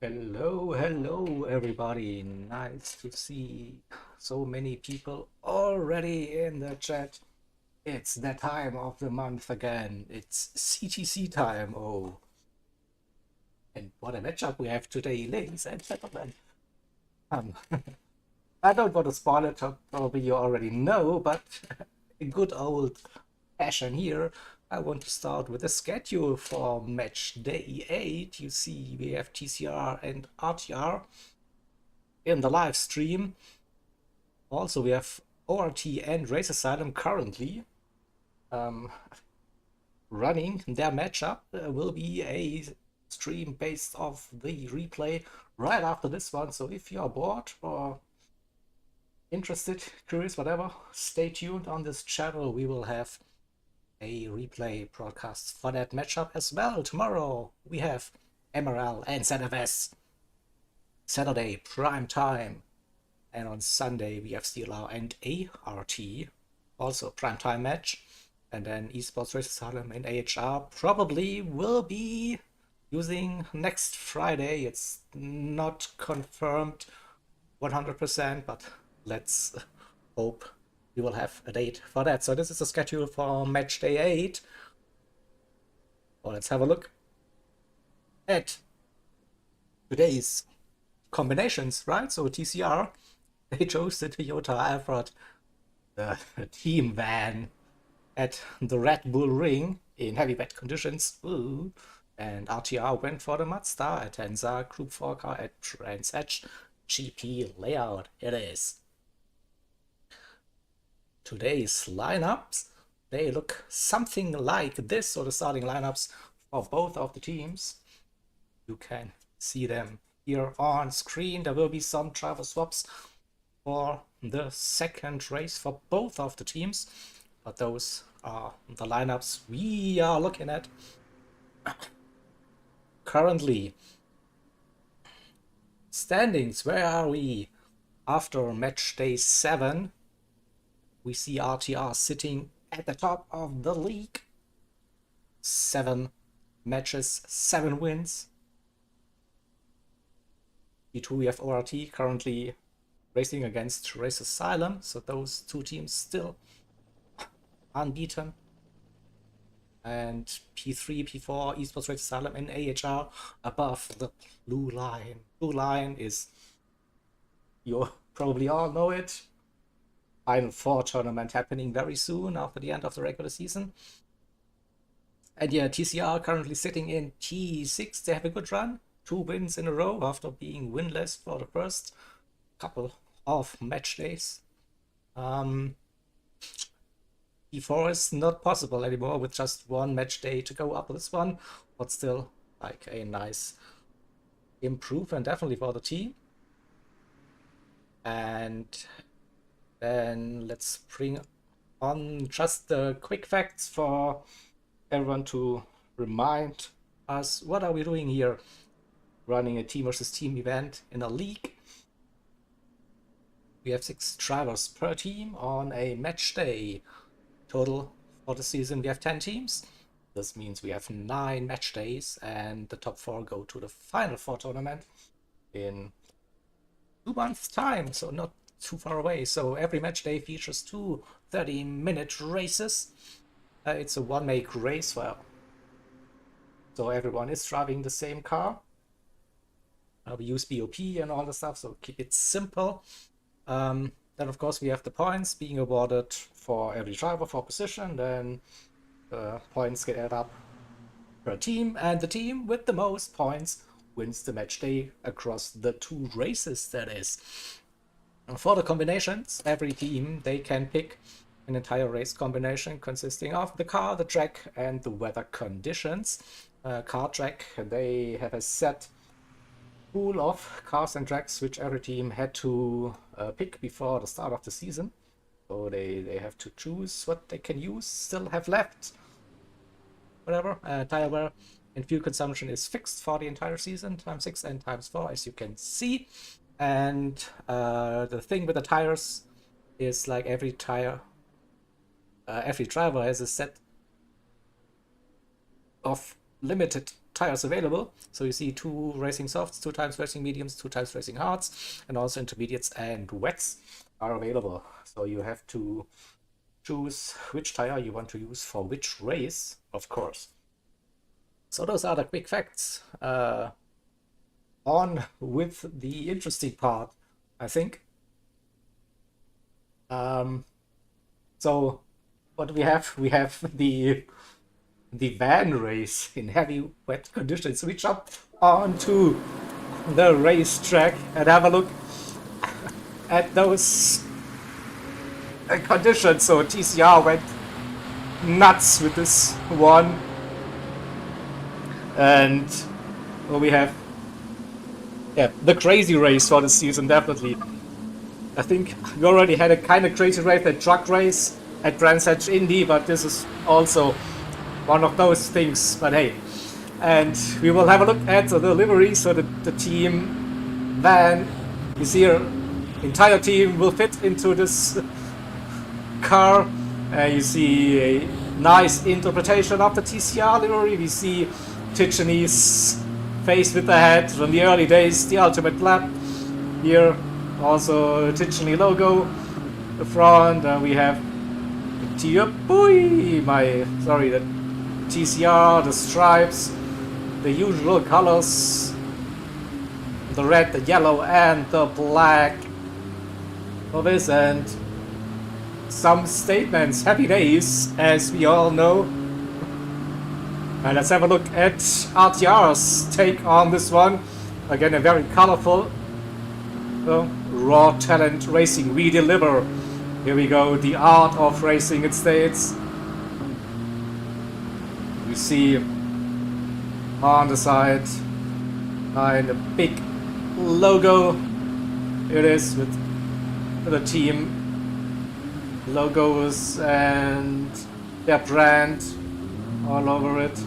Hello, everybody. Nice to see so many people already in the chat. It's that time of the month again. It's CTC time. Oh, and what a matchup we have today, ladies and gentlemen. Um, I don't want to spoil it, probably you already know, but in good old fashion here, I want to start with the schedule for match day 8. You see, we have TCR and RTR in the live stream. Also, we have ORT and Race Asylum currently running. Their matchup will be a stream based off the replay right after this one. So if you are bored or interested, curious, whatever, stay tuned on this channel. We will have a replay broadcast for that matchup as well. Tomorrow we have MRL and ZFS. Saturday prime time. And on Sunday we have CLR and ART, also prime time match. And then Esports Race Asylum and AHR probably will be using next Friday. It's not confirmed 100%, but let's hope we will have a date for that. So this is the schedule for match day 8. Well, let's have a look at today's combinations, right? So TCR, they chose the Toyota Alphard, the team van at the Red Bull Ring in heavy wet conditions. Ooh. And RTR went for the Mazda at Tenza Group 4 car at Trans Edge GP layout. It is. Today's lineups, they look something like this. So the starting lineups for both of the teams, you can see them here on screen. There will be some driver swaps for the second race for both of the teams, but those are the lineups we are looking at currently. Standings, where are we? After match day 7, we see RTR sitting at the top of the league. 7 matches, 7 wins. P2 we have ORT currently racing against Race Asylum, so those two teams still unbeaten. And P3, P4, Esports Race Asylum and AHR above the blue line. Blue line is, you probably all know it, Final Four tournament happening very soon after the end of the regular season. And yeah, TCR currently sitting in T6. They have a good run, 2 wins in a row after being winless for the first couple of match days. P4 is not possible anymore with just 1 match day to go after this one, but still like a nice improvement definitely for the team. And then let's bring on just the quick facts for everyone to remind us what are we doing here, running a team versus team event in a league. We have 6 drivers per team on a match day. Total for the season we have 10 teams. This means we have 9 match days, and the top 4 go to the Final Four tournament in 2 months time, so not too far away. So every match day features 2 30-minute races. It's a one-make race, so everyone is driving the same car. We use BOP and all the stuff, so keep it simple. Then of course we have the points being awarded for every driver for position. Then the points get added up per team, and the team with the most points wins the match day across the 2 races, that is. For the combinations, every team, they can pick an entire race combination consisting of the car, the track, and the weather conditions. Car track, they have a set pool of cars and tracks which every team had to pick before the start of the season. So they have to choose what they can use, still have left. Whatever. Tire wear and fuel consumption is fixed for the entire season, times 6 and times 4, as you can see. And the thing with the tires is, like every tire, every driver has a set of limited tires available. So you see 2 racing softs, 2 times racing mediums, 2 times racing hards, and also intermediates and wets are available. So you have to choose which tire you want to use for which race, of course. So those are the quick facts. On with the interesting part, I think. So what we have the van race in heavy wet conditions. We jump onto the racetrack and have a look at those conditions. So TCR went nuts with this one, and well, we have the crazy race for the season, definitely. I think we already had a kind of crazy race, a truck race at Brands Hatch Indy, but this is also one of those things. But hey, and we will have a look at the livery. So the team van, you see our entire team will fit into this car. You see a nice interpretation of the TCR livery. We see Ticheney's face with the hat from the early days, the ultimate lap. Here also Ticheney logo, the front. We have the TCR, the stripes, the usual colors, the red, the yellow, and the black for this, and some statements. Happy days, as we all know. And let's have a look at RTR's take on this one. Again, a very colorful raw talent racing. We deliver. Here we go, the art of racing, it states. You see on the side behind a big logo. It is with the team logos and their brand all over it.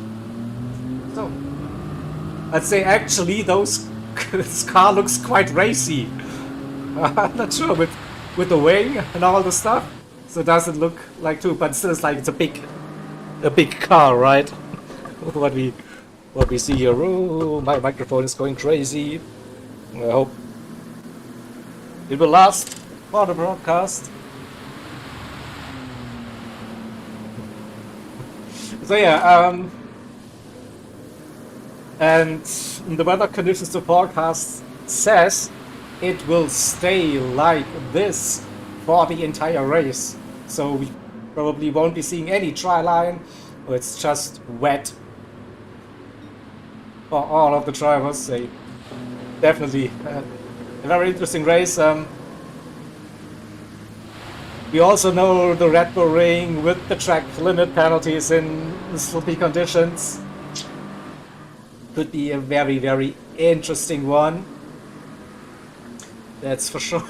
So I'd say actually this car looks quite racy. I'm not sure with the wing and all the stuff, so it doesn't look like too, but still it's like it's a big car, right? what we see here. Oh, my microphone is going crazy. I hope it will last for the broadcast. So yeah, and the weather conditions, the forecast says it will stay like this for the entire race. So we probably won't be seeing any dry line, or it's just wet for all of the drivers. So definitely a very interesting race. We also know the Red Bull Ring with the track limit penalties in slippy conditions could be a very, very interesting one. That's for sure.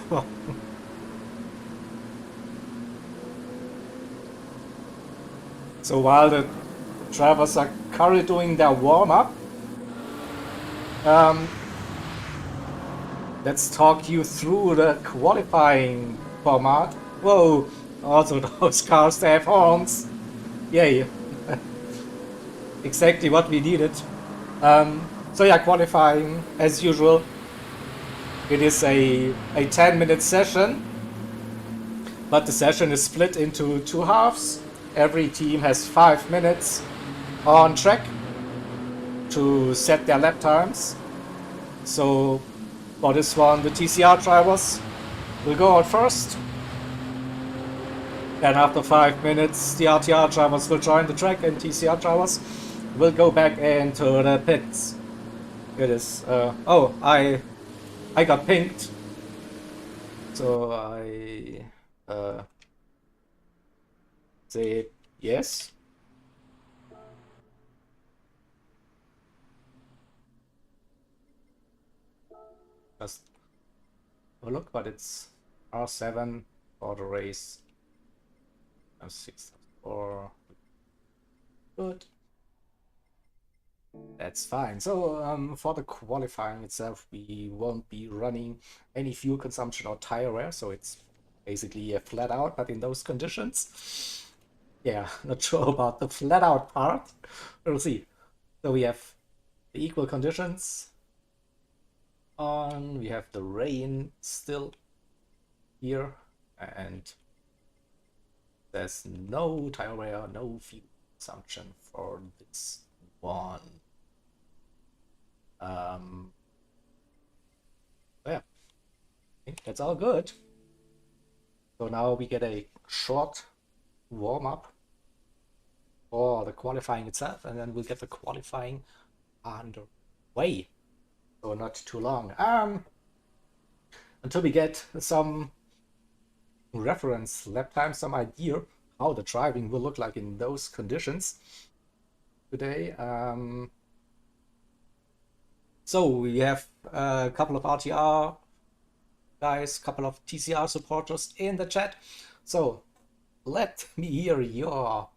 So while the drivers are currently doing their warm-up, let's talk you through the qualifying format. Whoa, also those cars, they have horns. Yay. Exactly what we needed. So yeah, qualifying as usual. It is a 10-minute session, but the session is split into 2 halves. Every team has 5 minutes on track to set their lap times. So for this one, the TCR drivers will go out first. Then after 5 minutes, the RTR drivers will join the track and TCR drivers will go back into the pits. It is, oh, I got pinged. So I say yes. Just have a look, but it's R7 for the race. R6 or good. That's fine. So for the qualifying itself, we won't be running any fuel consumption or tire wear, so it's basically a flat out, but in those conditions. Yeah, not sure about the flat out part. We'll see. So we have the equal conditions on. We have the rain still here, and there's no tire wear, no fuel consumption for this one. Yeah, I think that's all good. So now we get a short warm-up for the qualifying itself, and then we'll get the qualifying underway. So not too long. Until we get some reference lap time, some idea how the driving will look like in those conditions today. So we have a couple of RTR guys, couple of TCR supporters in the chat. So let me hear your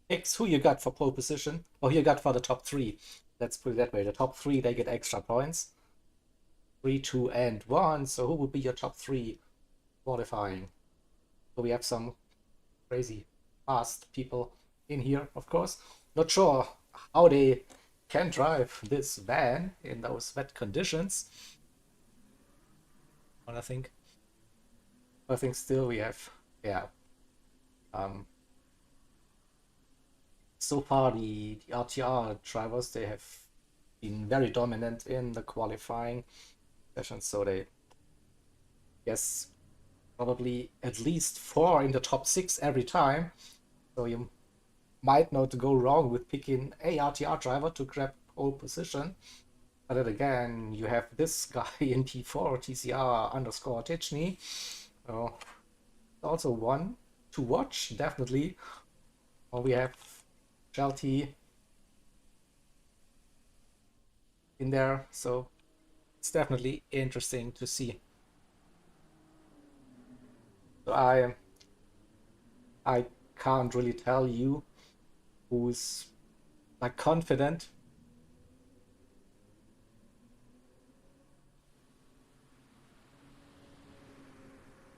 picks, who you got for pole position, or who you got for the top three. Let's put it that way. The top three, they get extra points. 3, 2, and 1. So who would be your top three qualifying? So we have some crazy fast people in here, of course. Not sure how they can drive this van in those wet conditions. But I think still we have, yeah. So far the RTR drivers, they have been very dominant in the qualifying session, so they, yes, probably at least 4 in the top 6 every time. So you might not go wrong with picking a RTR driver to grab pole position. But then again, you have this guy in P4, TCR underscore Tichny. So also one to watch, definitely. Or we have Shelty in there, so it's definitely interesting to see. So I can't really tell you who's like confident.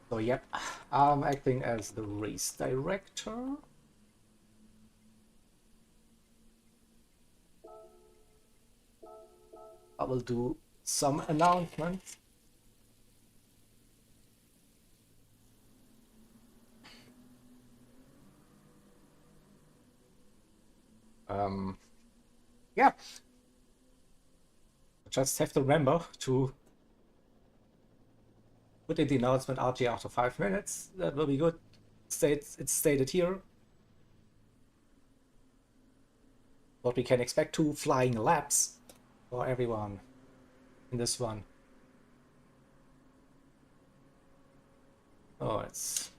So yep, I'm acting as the race director. I will do some announcements. Yeah, just have to remember to put in the announcement RTR after 5 minutes. That will be good. It's stated here what we can expect: 2 flying laps for everyone in this one. Oh, let's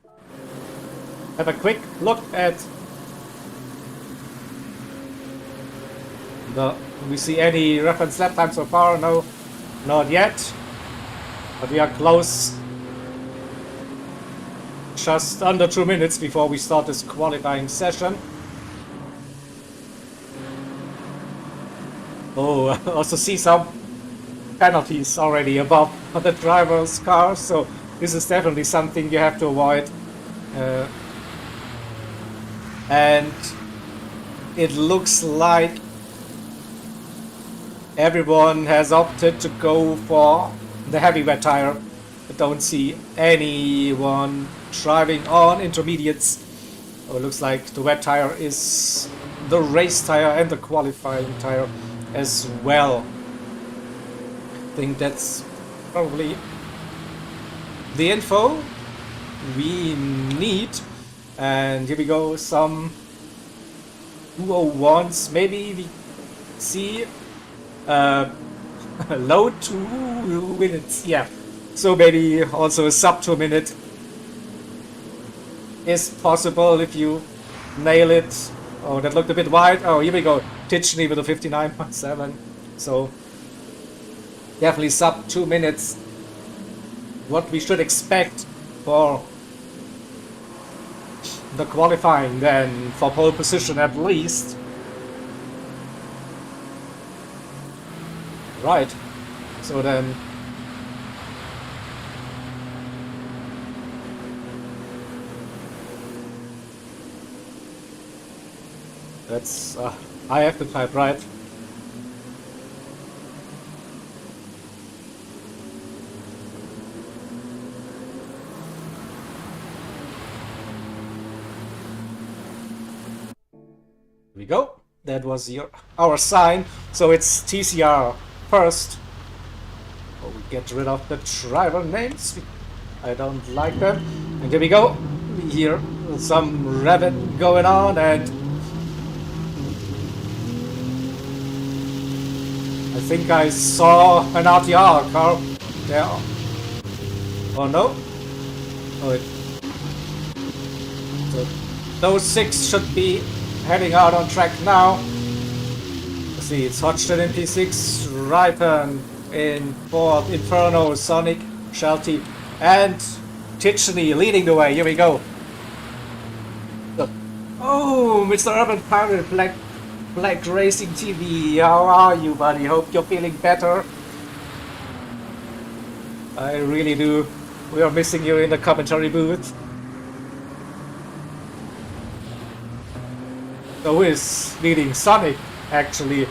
have a quick look at do we see any reference lap time so far? No, not yet. But we are close. Just under 2 minutes before we start this qualifying session. Oh, also see some penalties already above the driver's car, so this is definitely something you have to avoid. And it looks like everyone has opted to go for the heavy wet tire. I don't see anyone driving on intermediates. Oh, it looks like the wet tire is the race tire and the qualifying tire as well. I think that's probably the info we need. And here we go, some 201s. Maybe we see low 2 minutes. Yeah, so maybe also a sub 2 minute is possible if you nail it. Oh, that looked a bit wide. Oh, here we go, Titchney with a 59.7. So definitely sub 2 minutes, what we should expect for the qualifying, then for pole position at least. Right, so then let's I have the type right. Here we go. That was our sign. So it's TCR first. Oh, we get rid of the driver names. I don't like them. And here we go. We hear some rabbit going on, and I think I saw an RTR car there. Oh no? Oh, so those 6 should be heading out on track now. Let's see, it's Hodgson in P6, Ripon in 4th, Inferno, Sonic, Shelty, and Titchney leading the way. Here we go. Oh, Mr. Urban Pirate, Black Racing TV, how are you, buddy? Hope you're feeling better. I really do. We are missing you in the commentary booth. So who is leading? Sonic, actually,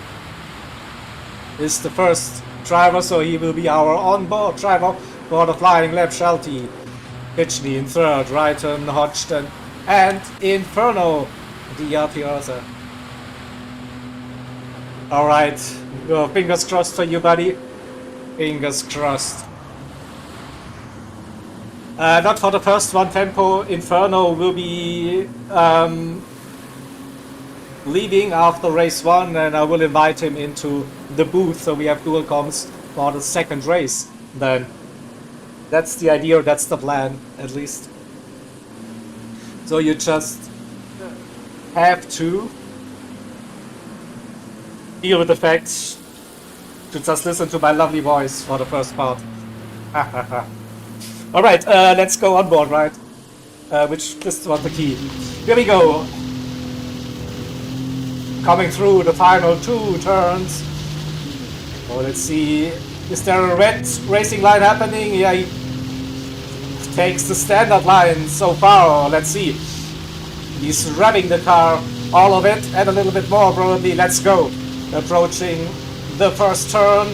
is the first driver, so he will be our onboard driver for the Flying Lab. Shelty, Pitchney in 3rd, Ryton, Hodgson, and Inferno, the RTR. Alright, fingers crossed for you, buddy. Fingers crossed. Not for the first one. Tempo Inferno will be leaving after race 1, and I will invite him into the booth so we have dual comms for the second race. Then that's the idea, that's the plan, at least. So you just have to deal with the fact to just listen to my lovely voice for the first part. Alright, let's go on board, right? Which this was the key. Here we go. Coming through the final 2 turns. Oh, let's see. Is there a red racing line happening? Yeah, he takes the standard line so far. Let's see. He's revving the car, all of it, and a little bit more probably. Let's go. Approaching the first turn,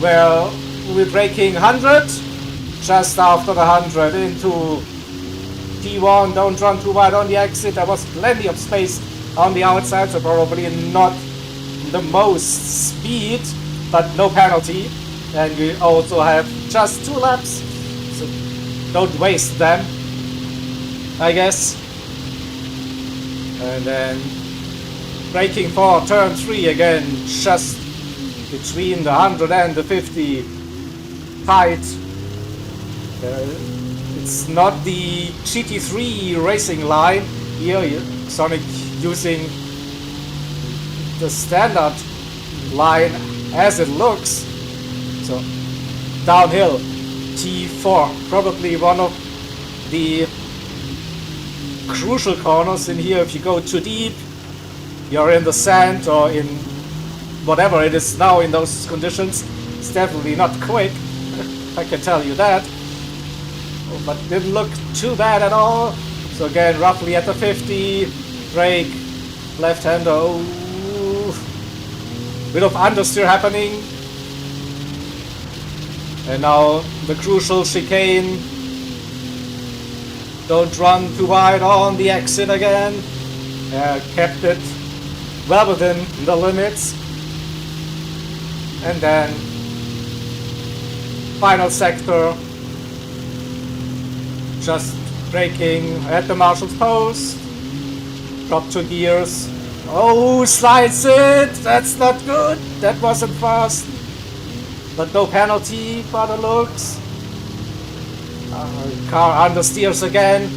where we're braking 100. Just after the 100 into T1. Don't run too wide on the exit. There was plenty of space on the outside, so probably not the most speed, but no penalty. And we also have just 2 laps, so don't waste them, I guess. And then braking for turn 3 again, just between the 100 and the 50, tight. It's not the GT3 racing line here. Sonic using the standard line as it looks. So downhill, T4, probably one of the crucial corners in here. If you go too deep, you're in the sand or in whatever it is now in those conditions. It's definitely not quick, I can tell you that. But didn't look too bad at all. So again, roughly at the 50, brake, left-hander, bit of understeer happening. And now the crucial chicane. Don't run too wide on the exit again. Kept it well within the limits. And then final sector. Just braking at the marshal's post. Drop 2 gears. Oh, slides it! That's not good! That wasn't fast. But no penalty for the looks. Car understeers again.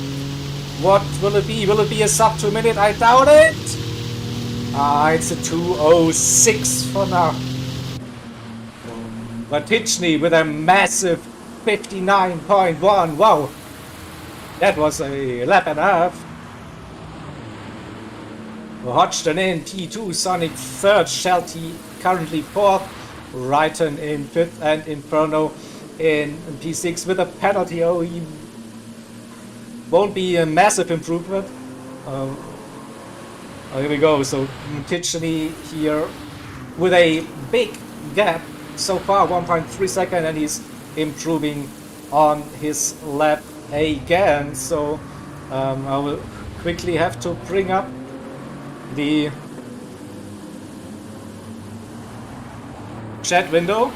What will it be? Will it be a sub 2 minute? I doubt it! It's a 2:06 for now. But Titchney with a massive 59.1. Wow! That was a lap and a half. Hodgson in T2, Sonic 3rd, Shelty currently 4th, Ryton in 5th, and Inferno in P6 with a penalty. Oh, he won't be a massive improvement. Oh, here we go. So Tichney here with a big gap so far, 1.3 seconds, and he's improving on his lap again. So I will quickly have to bring up the chat window.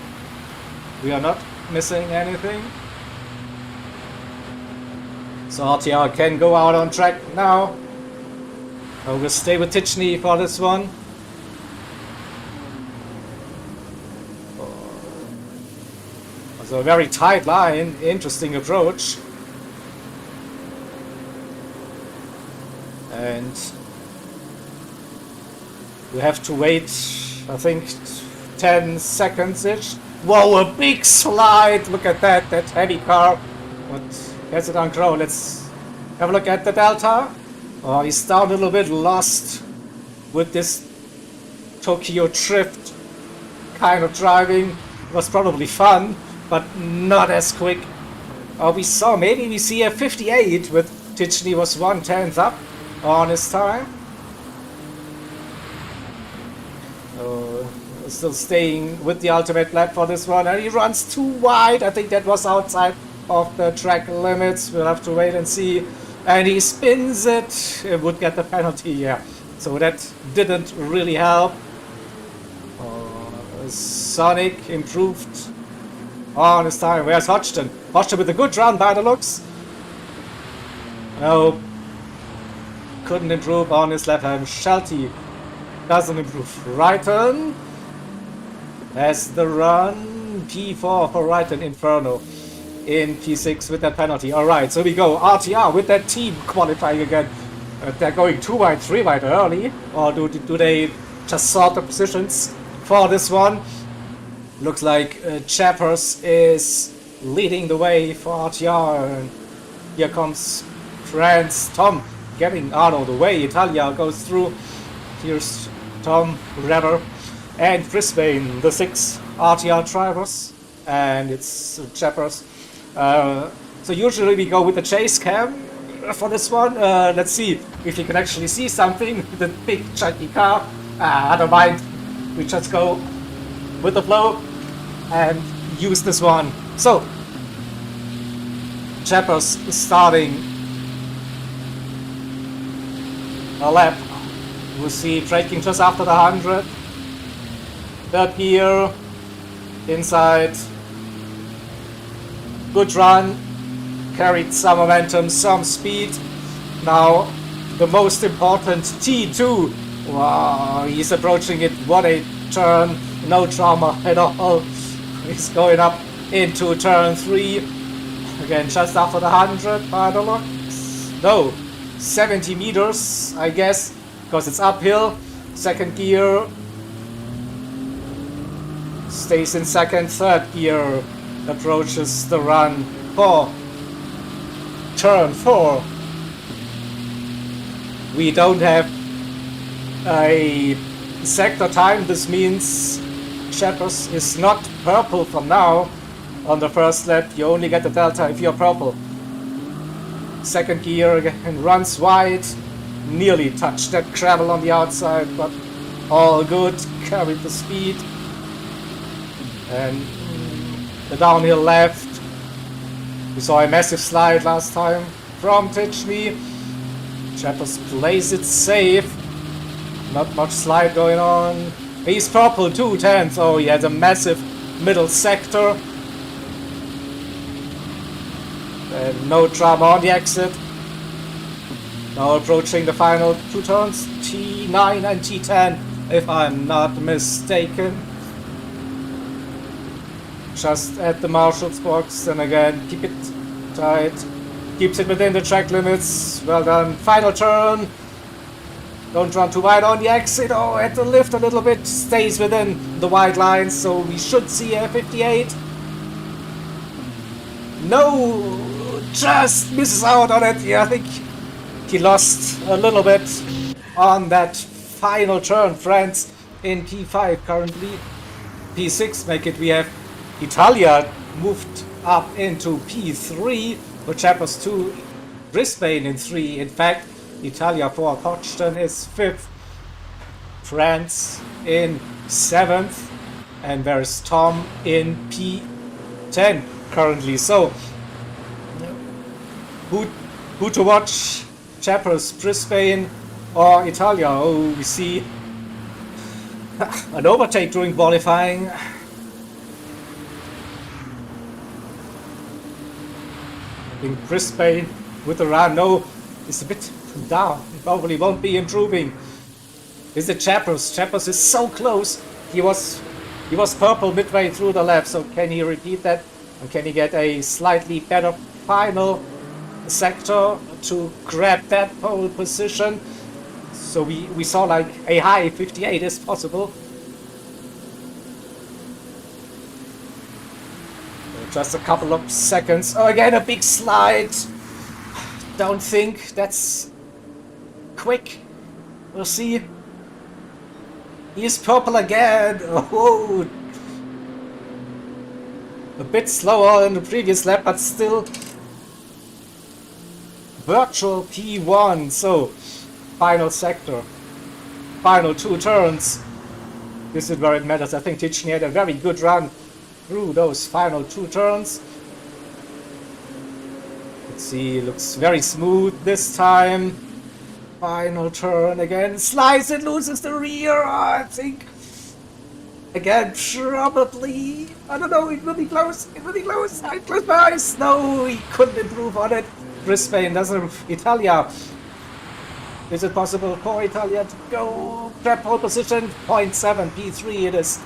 We are not missing anything. So RTR can go out on track now. I will stay with Tichney for this one. So a very tight line, interesting approach. And we have to wait, I think, 10 seconds-ish. Whoa, a big slide! Look at that heavy car. What has it on ground? Let's have a look at the Delta. Oh, he's down a little bit, lost with this Tokyo drift kind of driving. It was probably fun, but not as quick. Maybe we see a 58 with Tichney was 1/10 up on his time. Still staying with the ultimate lap for this one, and he runs too wide. I think that was outside of the track limits. We'll have to wait and see. And he spins it. It would get the penalty, yeah. So that didn't really help. Sonic improved on his time. Where's Hodgson? Hodgson with a good run by the looks. No. Couldn't improve on his left hand. Shelty doesn't improve. Wrighton has the run. P4 for Wrighton. Inferno in P6 with that penalty. Alright, so we go. RTR with that team qualifying again. They're going 2 wide, 3 wide early. Or do they just sort the positions for this one? Looks like Chappers is leading the way for RTR. And here comes France. Tom getting out of the way. Italia goes through. Here's Tom, Rever, and Brisbane, the 6 RTR drivers. And it's Chappers. So usually we go with the chase cam for this one. Let's see if you can actually see something. The big chunky car. I don't mind. We just go with the flow and use this one. So Chappers starting a lap. We'll see braking just after the 100. Third gear inside. Good run, carried some momentum, some speed. Now the most important T2. Wow, he's approaching it. What a turn, no drama at all. He's going up into turn 3. Again, just after the 100 by the looks. No, 70 meters, I guess, because it's uphill. Second gear. Stays in second, third gear. Approaches the run for turn 4. We don't have a sector time. This means Chappers is not purple from now. On the first lap you only get the delta if you're purple. Second gear again, runs wide. Nearly touched that gravel on the outside, but all good. Carried the speed. And the downhill left. We saw a massive slide last time from Tichney. Chappers plays it safe. Not much slide going on. He's purple 2/10. Oh, he had a massive middle sector. And no drama on the exit. Now approaching the final 2 turns. T9 and T10, if I'm not mistaken. Just at the marshal's box, and again, keep it tight. Keeps it within the track limits. Well done. Final turn. Don't run too wide on the exit. Oh, at the lift a little bit. Stays within the wide lines, so we should see a 58. No, just misses out on it. Yeah, I think he lost a little bit on that final turn. France in P5 currently. P6 make it. We have Italia moved up into P3, with Chappers 2, Brisbane in 3. In fact, Italia 4, Hodgson is 5th, France in 7th, and there's Tom in P10 currently. So who to watch? Cheppers, Brisbane, or Italia? Oh, we see an overtake during qualifying. I think Brisbane with the run, no, it's a bit down. Probably won't be improving. Is it Cheppers? Cheppers is so close. He was purple midway through the lap, so can he repeat that? And can he get a slightly better final sector to grab that pole position? So we saw like a high 58 is possible. Just a couple of seconds. Oh, again a big slide. Don't think that's quick. We'll see. He's purple again. Oh, a bit slower than the previous lap, but still virtual P1. So final sector, final 2 turns. This is where it matters. I think Tichy had a very good run through those final 2 turns. Let's see, looks very smooth this time. Final turn again, slides and loses the rear. I think again, probably, I don't know, it will be close, it will be close. I close my eyes. No, he couldn't improve on it. Brisbane doesn't. Italia, is it possible for Italia to go grab pole position? 0.7 P3 it is.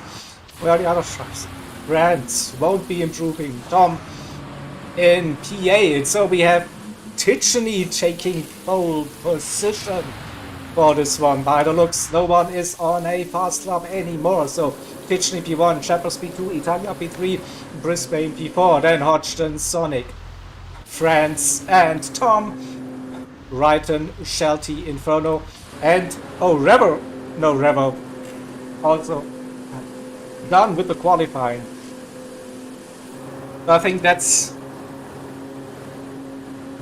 Where are the other shots? France won't be improving. Tom in P8. So we have Tichy taking pole position for this one. By the looks, no one is on a fast lap anymore. So Tichy P1, Cheppers P2, Italia P3, Brisbane P4, then Hodgson, Sonic, France, and Tom, Wrighton, Shelty, Inferno, and oh, Rever also done with the qualifying. I think that's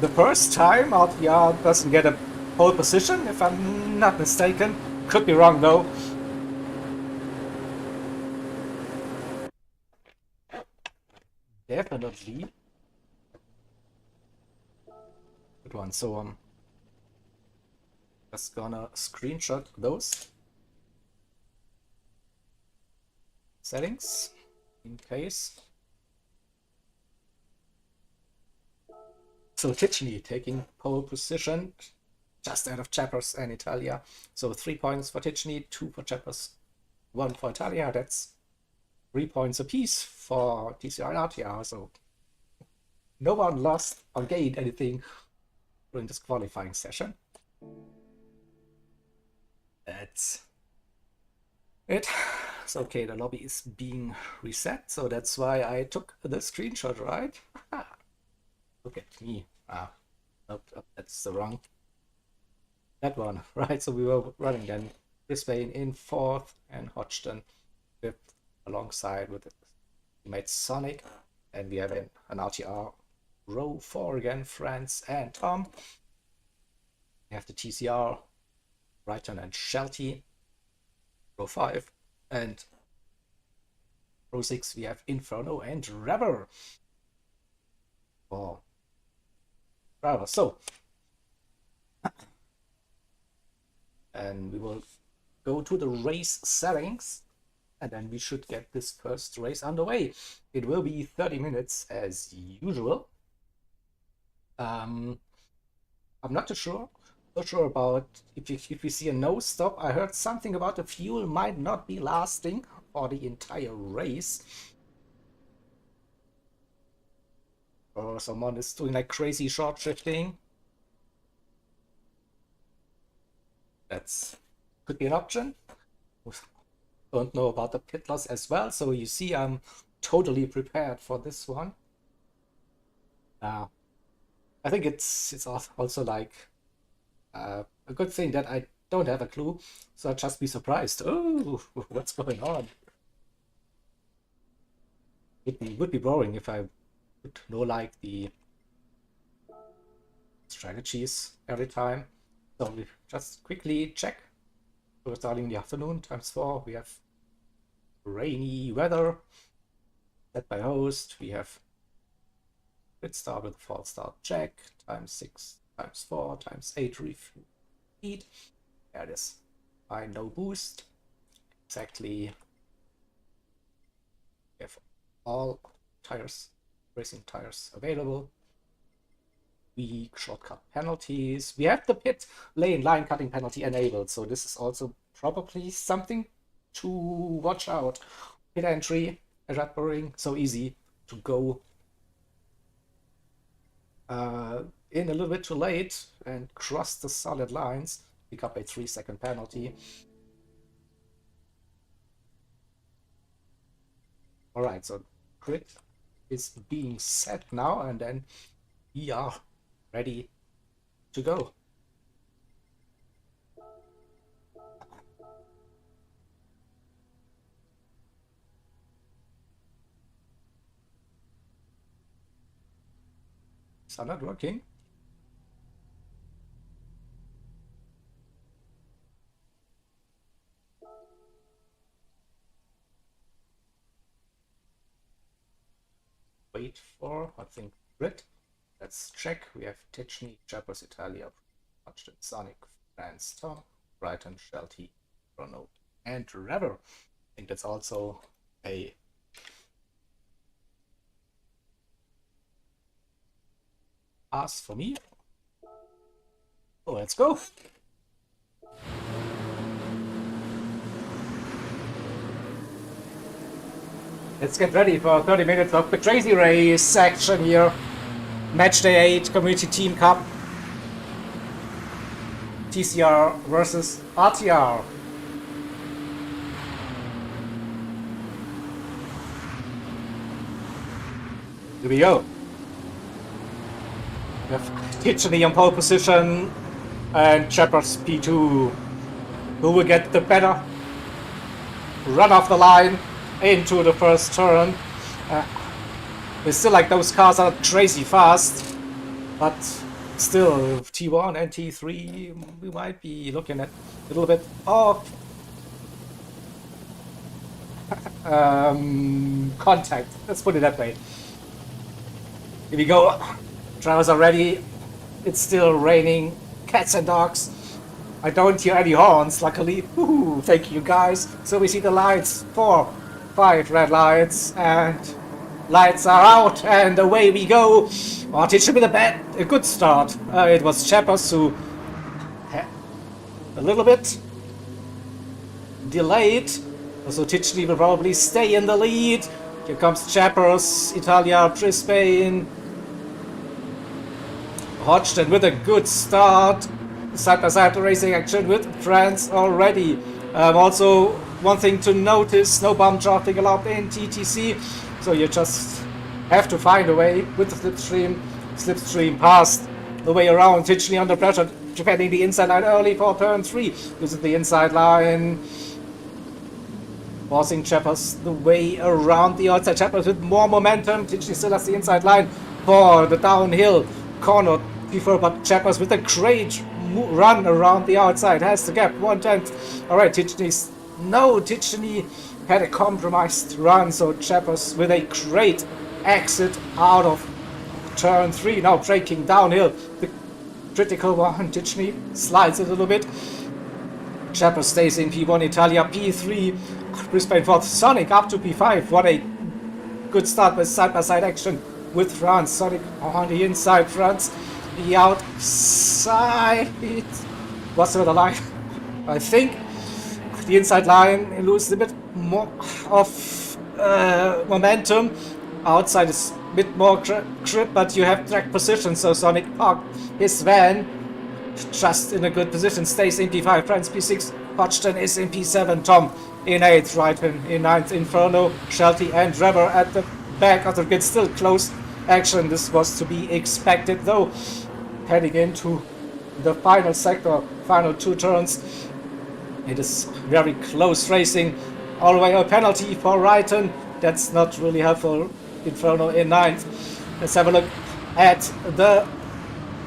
the first time RTR doesn't get a pole position, if I'm not mistaken. Could be wrong though. Definitely. Good one. So just gonna screenshot those settings in case. So Tichy taking pole position just ahead of Cheppers and Italia. So 3 points for Tichy, 2 for Cheppers, 1 for Italia. That's 3 points apiece for TCR and RTR. So no one lost or gained anything during this qualifying session. That's it. So okay, the lobby is being reset, so that's why I took the screenshot, right? Look at me. Nope, that's the wrong. That one, right? So we were running then Brisbane in 4th and Hodgson 5th alongside with teammate Sonic, and we have an RTR row 4 again, France and Tom. We have the TCR, Wrighton and Shelty, row 5, and row 6 we have Inferno and Rever. Oh, Rever. So, and we will go to the race settings, and then we should get this first race underway. It will be 30 minutes as usual. I'm not too sure. Not sure about if we see a no stop. I heard something about the fuel might not be lasting for the entire race. Or someone is doing like crazy short shifting. That's could be an option. Don't know about the pit loss as well. So you see, I'm totally prepared for this one. I think it's also like a good thing that I don't have a clue, so I'd just be surprised. Oh, what's going on? It would be boring if I would know like the strategies every time. So we just quickly check We're starting in the afternoon, ×4. We have rainy weather. Set by host. We have grid start with false start check, ×6, ×4, ×8 repeat. There it is. No boost. Exactly. We have all tires, racing tires available. Weak shortcut penalties. We have the pit lane line cutting penalty enabled, so this is also probably something to watch out. Pit entry, red burying, so easy to go in a little bit too late and cross the solid lines, pick up a 3-second penalty. Alright, so grid is being set now, and then we are ready to go. Is that not working? Wait for, I think, grid. Let's check. We have Tichney, Jappers, Italia, Touchdown, Sonic, France, Tom, Brighton, Shelty, Bruno, and Rever. I think that's also a pass for me. So let's go. Let's get ready for 30 minutes of the crazy race action here. Match Day 8 Community Team Cup. TCR versus RTR. Here we go. We have Tichney on pole position and Jappers P2. Who will get the better run off the line into the first turn? It's still like those cars are crazy fast, but still T1 and T3 we might be looking at a little bit of contact. Let's put it that way. Here we go. Drivers are ready. It's still raining cats and dogs. I don't hear any horns, luckily. Woohoo, thank you guys. So we see the lights, 4, 5 red lights, and lights are out, and away we go. Oh, it should be a good start. It was Jappers who had a little bit delayed. So Tichney will probably stay in the lead. Here comes Jappers, Italia, Brisbane. Hodgson with a good start. Side-by-side racing action with France already. Also, one thing to notice, no bump drafting allowed in TTC. So you just have to find a way with the slipstream past the way around. Tichney under pressure, defending the inside line early for turn 3. Uses the inside line, forcing Jappers the way around the outside. Jappers with more momentum. Tichney still has the inside line for the downhill corner before, but Jappers with a great run around the outside has the gap 1/10. All right, Tichney had a compromised run, so Jappers with a great exit out of turn 3, now braking downhill. The critical one, Tichney slides a little bit. Jappers stays in P1, Italia P3, Brisbane 4th, Sonic up to P5. What a good start with side-by-side action with France. Sonic on the inside, France the outside. What's the line? I think the inside line loses a bit more of momentum. Outside is a bit more grip, but you have track position, so Sonic parked his van just in a good position, stays in P5, France P6, Hodgson is in P7, Tom in 8th, Brighton in 9th, Inferno, Shelty and Rever at the back of the grid. Still close action, this was to be expected though. Heading into the final sector, final 2 turns, it is very close racing. All the way a penalty for Brighton, that's not really helpful. Inferno in 9th. Let's have a look at the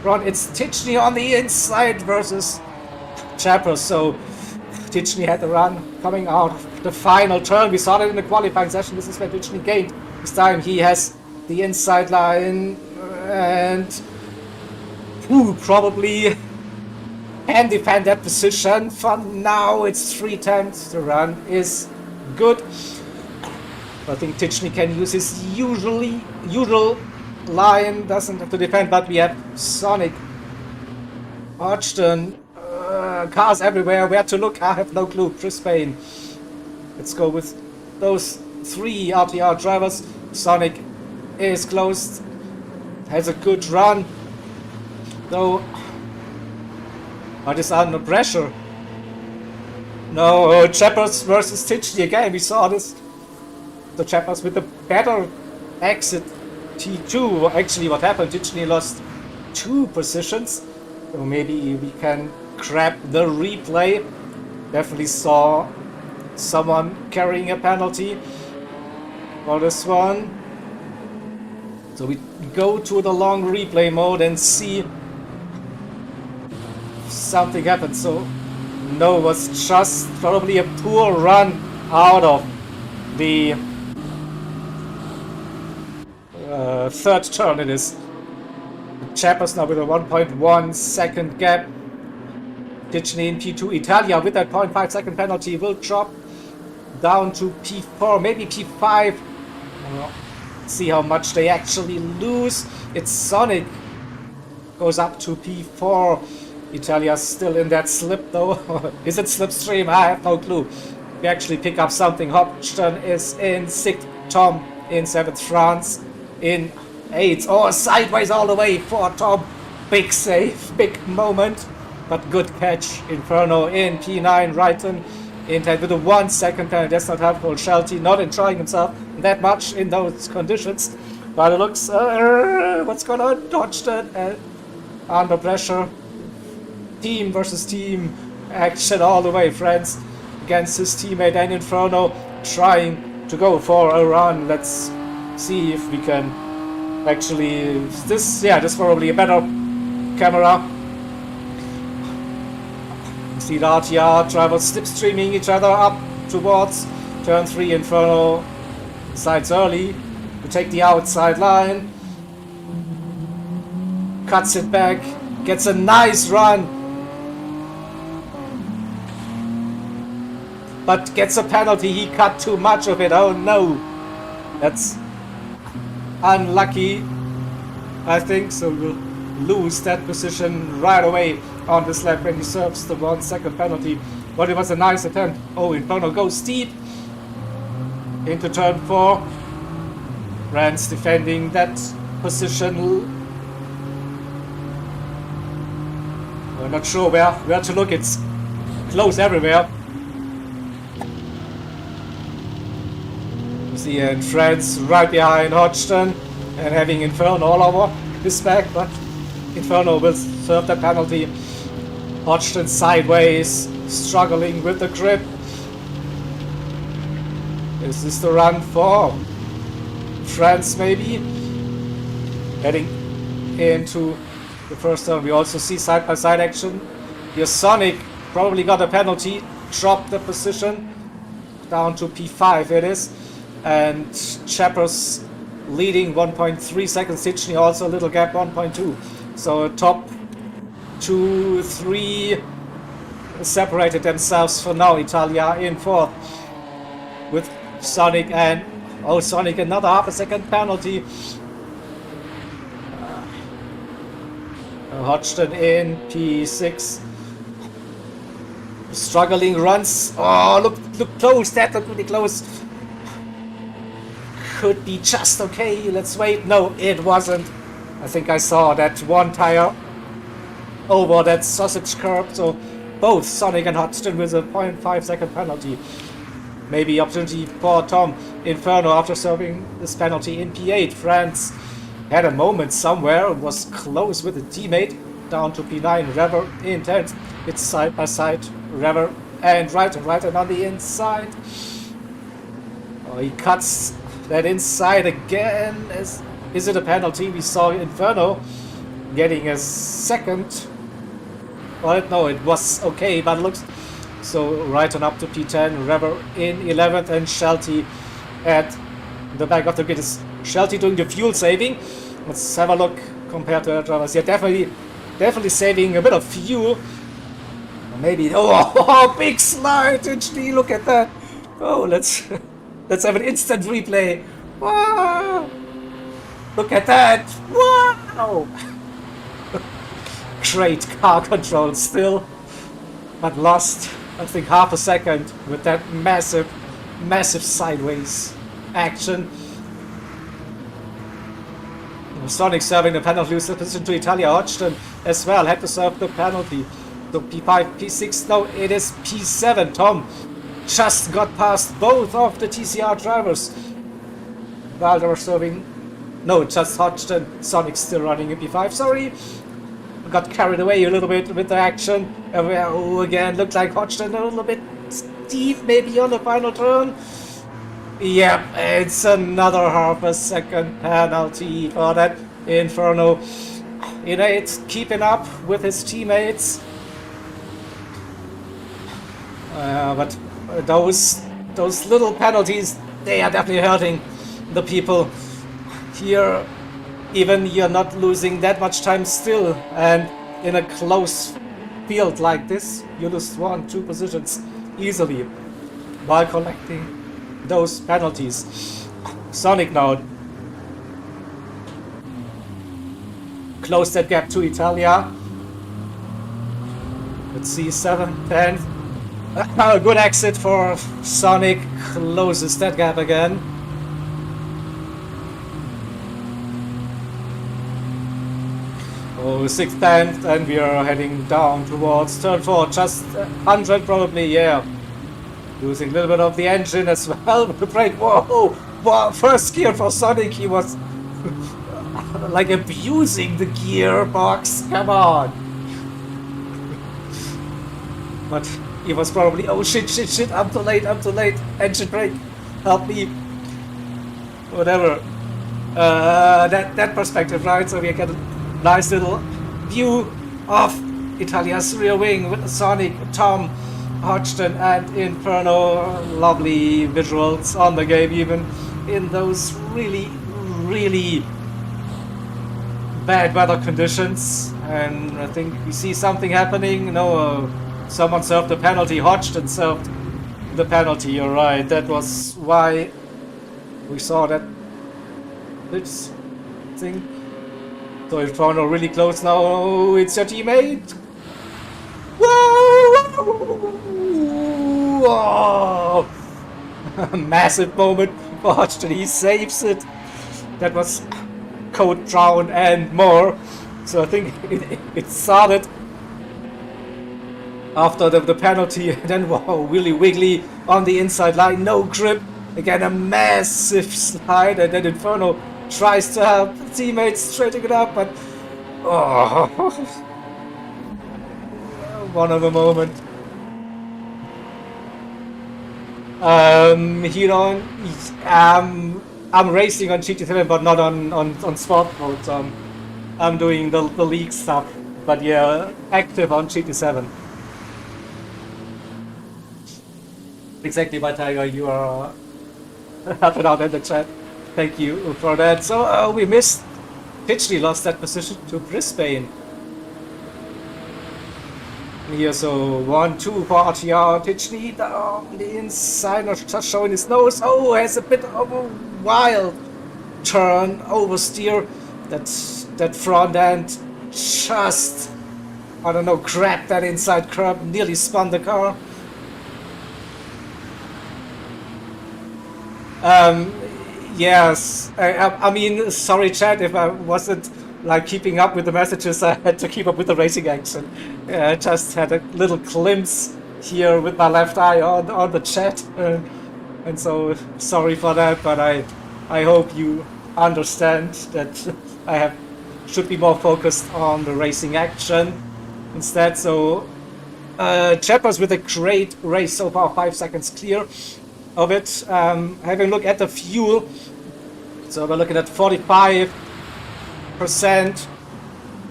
run. It's Tichney on the inside versus Jappers, so Titchny had the run coming out of the final turn. We saw that in the qualifying session. This is where Titchny gained. This time he has the inside line and probably can defend that position. For now, it's 3 attempts. The run is good. I think Titchny can use his usual line. Doesn't have to defend, but we have Sonic, Hodgson, cars everywhere. Where to look? I have no clue. Chris Payne. Let's go with those 3 RTR drivers. Sonic is close. Has a good run, though. But is under pressure. No, Chappers versus Titchny again. We saw this. The Chappers with the better exit T2. Actually, what happened? Titchny lost 2 positions. So maybe we can grab the replay. Definitely saw someone carrying a penalty for this one. So we go to the long replay mode and see if something happened. So no, it was just probably a poor run out of the 3rd turn. It is. Chappers now with a 1.1 second gap. Titchny in P2. Italia with that 0.5 second penalty will drop down to P4, maybe P5. See how much they actually lose. It's Sonic goes up to P4. Italia's still in that slip though. Is it slipstream? I have no clue. We actually pick up something. Hodgson is in 6th, Tom in 7th, France in 8th. Oh, sideways all the way for Tom. Big save, big moment, but good catch. Inferno in P9, Wrighton in 10th with a 1 second penalty. That's not helpful. Shelty not enjoying himself that much in those conditions, but it looks what's going on? Hodgson under pressure. Team versus team action all the way, friends, against his teammate and Inferno trying to go for a run. Let's see if we can actually this probably a better camera. You see the RTR drivers slipstreaming each other up towards turn 3. Inferno sides early to take the outside line, cuts it back, gets a nice run, but gets a penalty. He cut too much of it. Oh no, that's unlucky, I think. So we'll lose that position right away on this lap when he serves the 1 second penalty. But it was a nice attempt. Oh, Inferno goes steep into turn 4. Rans defending that position. We're not sure where to look. It's close everywhere. You see France right behind Hodgson and having Inferno all over his back, but Inferno will serve the penalty. Hodgson sideways, struggling with the grip. Is this the run for France maybe? Heading into the first turn. We also see side-by-side action. Here Sonic probably got a penalty, dropped the position down to P5 it is. And Chappers leading 1.3 seconds. Titchny also a little gap, 1.2. So top 2, 3 separated themselves for now. Italia in 4th with Sonic and Sonic another half a second penalty. Hodgson in P6. Struggling runs. Oh, look close. That looked really close. Could be just okay. Let's wait. No, it wasn't. I think I saw that one tire over that sausage curb. So both Sonic and Hodgson with a 0.5 second penalty. Maybe opportunity for Tom. Inferno after serving this penalty in P8. France had a moment somewhere. It was close with a teammate. Down to P9. Rever in 10th. It's side by side. Rever and Wrighton on the inside. Oh, he cuts that inside again. Is it a penalty? We saw Inferno getting a second. Well, no, it was okay, but it looks So right on up to P10, Rever in 11th, and Shelty at the back of the grid. Is Shelty doing the fuel saving? Let's have a look compared to the drivers. Yeah, definitely saving a bit of fuel. Maybe, oh, big slide, HD, look at that. Oh, let's have an instant replay. Wow. Look at that. Wow. Great car control still, but lost, I think, half a second with that massive sideways action. Sonic serving the penalty, lose the position to Italia. Hodgson as well had to serve the penalty. So P5, P6, no, it is P7. Tom just got past both of the TCR drivers. While they were serving, no, just Hodgson. Sonic still running in P5, sorry. Got carried away a little bit with the action. Oh, again, looked like Hodgson a little bit steep maybe on the final turn. Yep, it's another half a second penalty for that Inferno. MD8 keeping up with his teammates. But those little penalties, they are definitely hurting the people here. Even you're not losing that much time still, and in a close field like this, you lose 1-2 positions easily while collecting those penalties. Sonic now close that gap to Italia. Let's see, 7, 10. A good exit for Sonic, closes that gap again. Oh, 6th, 10th, and we are heading down towards turn 4, just 100 probably, yeah. Losing a little bit of the engine as well with the brake. Whoa, wow, first gear for Sonic, he was like abusing the gearbox, come on. But he was probably, oh shit, I'm too late, engine brake, help me. Whatever. That perspective, right? So we get a nice little view of Italia's rear wing with Sonic, Tom, Hodgson and Inferno. Lovely visuals on the game, even in those really bad weather conditions. And I think we see something happening. No, someone served the penalty. Hodgson served the penalty, you're right. That was why we saw that this thing. So Inferno really close now. It's your teammate. Whoa! Massive moment for Hodgson. He saves it. That was code drown and more. So I think it started after the penalty, and then wow, really wiggly on the inside line, no grip. Again, a massive slide, and then Inferno tries to help teammates straighten it up, but oh, one of a moment. Here on, I'm racing on GT7, but not on sport mode. I'm doing the league stuff, but yeah, active on GT7. Exactly, my Tiger, you are helping out in the chat. Thank you for that. So we missed. Pitchley lost that position to Brisbane. Here, so 1-2 for RTR. Pitchley down the inside, not just showing his nose. Oh, has a bit of a wild turn, oversteer. That front end just, I don't know, grabbed that inside curb, nearly spun the car. Yes, I mean, sorry chat if I wasn't like keeping up with the messages. I had to keep up with the racing action. I just had a little glimpse here with my left eye on the chat, and so sorry for that. But I hope you understand that I should be more focused on the racing action instead. So Chappers with a great race so far, 5 seconds clear of it. Having a look at the fuel, so we're looking at 45%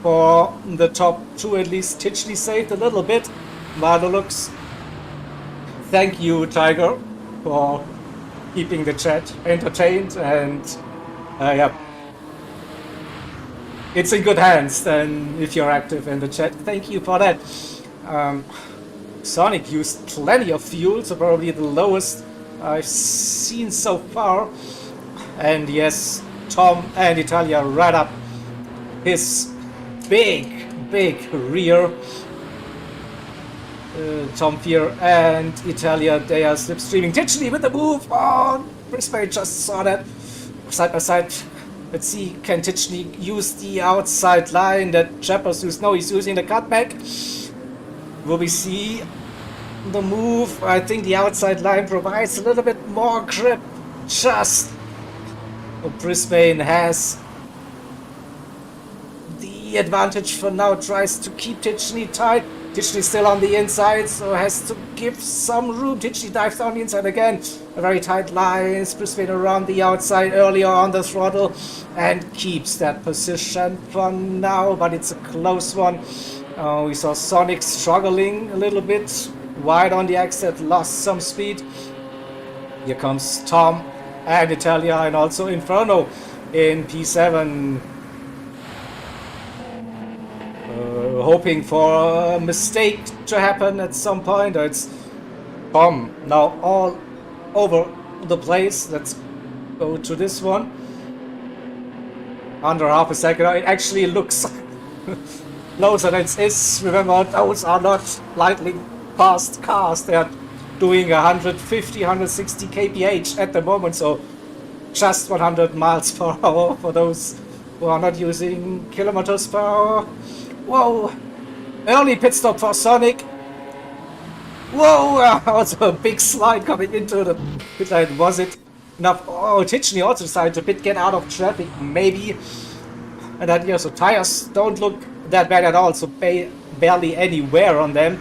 for the top two at least. Titchley saved a little bit by the looks Thank you, Tiger, for keeping the chat entertained, and yeah, it's in good hands then if you're active in the chat. Thank you for that. Sonic used plenty of fuel, so probably the lowest I've seen so far. And yes, Tom and Italia right up his big rear. Tom Fear and Italia, they are slipstreaming. Ditchley with the move on. Brisbane just saw that side by side. Let's see, can Ditchley use the outside line that Chappers used? No, he's using the cutback. Will we see the move? I think the outside line provides a little bit more grip. Just Brisbane has the advantage for now, tries to keep Ditchley tight. Ditchley still on the inside, so has to give some room. Ditchley dives down the inside again. A very tight line. Brisbane around the outside earlier on the throttle and keeps that position for now, but it's a close one. We saw Sonic struggling a little bit. Wide on the exit, lost some speed. Here comes Tom and Italia and also Inferno in P7. Hoping for a mistake to happen at some point. It's Tom now all over the place. Let's go to this one. Under half a second. It actually looks closer than it is. Remember, those are not lightning fast cars. They are doing 150, 160 kph at the moment, so just 100 miles per hour for those who are not using kilometers per hour. Whoa! Early pit stop for Sonic. Whoa! Also a big slide coming into the pit lane. Was it enough? Oh, Ditchley also decided to get out of traffic, maybe. And then, yeah, so tires don't look that bad at all, so barely any wear on them.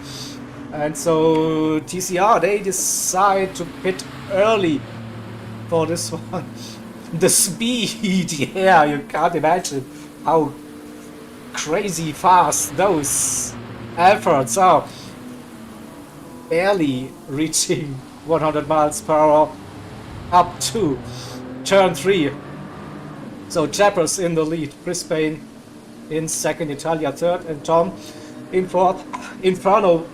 And so TCR, they decide to pit early for this one. The speed, yeah, you can't imagine how crazy fast those efforts are. Barely reaching 100 miles per hour up to turn 3. So Chappers in the lead, Brisbane in second, Italia third, and Tom in fourth. Inferno,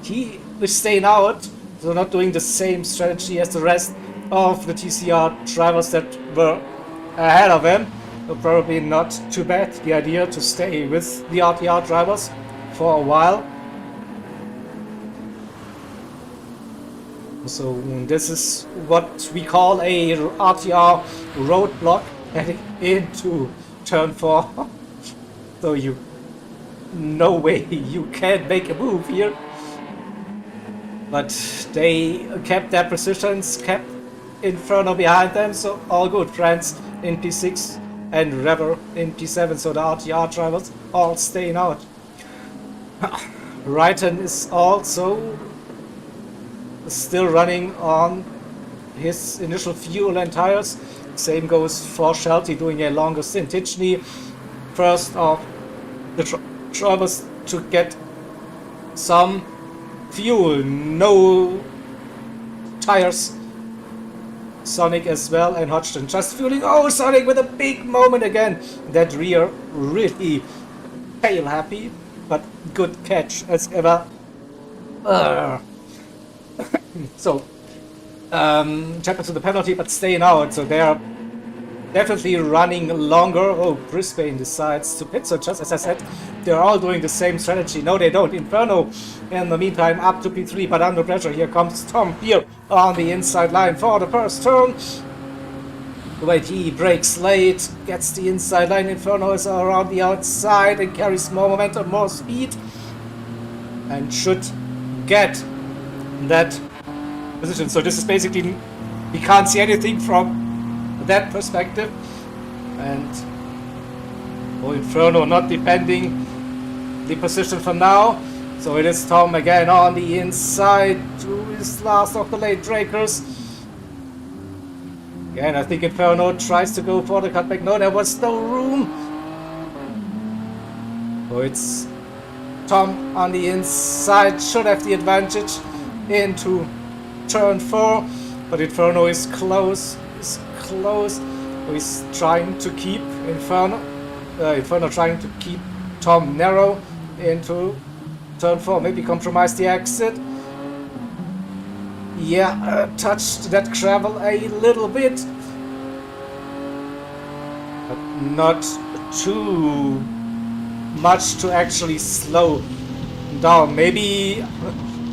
he is staying out, so not doing the same strategy as the rest of the TCR drivers that were ahead of him. So probably not too bad, the idea to stay with the RTR drivers for a while. So this is what we call a RTR roadblock heading into turn 4. So no way you can make a move here. But they kept their positions, kept Inferno behind them, so all good. Friends in P6 and Rever in P7, so the RTR drivers all staying out. Ryton is also still running on his initial fuel and tires. Same goes for Shelty, doing a longer stint. Ditchley, first of the drivers to get some fuel, no tires. Sonic as well, and Hodgson just fueling. Oh, Sonic with a big moment again. That rear really tail happy, but good catch as ever. So Chappers to the penalty, but staying out, so they're definitely running longer. Oh, Brisbane decides to pit, so just as I said, they're all doing the same strategy. No, they don't. Inferno in the meantime up to P3, but under pressure. Here comes Tom here on the inside line for the first turn. Wait, he breaks late, gets the inside line. Inferno is around the outside and carries more momentum, more speed, and should get that position. So this is basically, we can't see anything from that perspective, and Inferno not defending the position for now. So it is Tom again on the inside to his last of the late breakers. Again, I think Inferno tries to go for the cutback. No, there was no room. So it's Tom on the inside, should have the advantage. into turn 4, but Inferno is close. He's trying to keep Inferno trying to keep Tom narrow into turn 4. Maybe compromise the exit. Yeah, touched that gravel a little bit, but not too much to actually slow down. Maybe,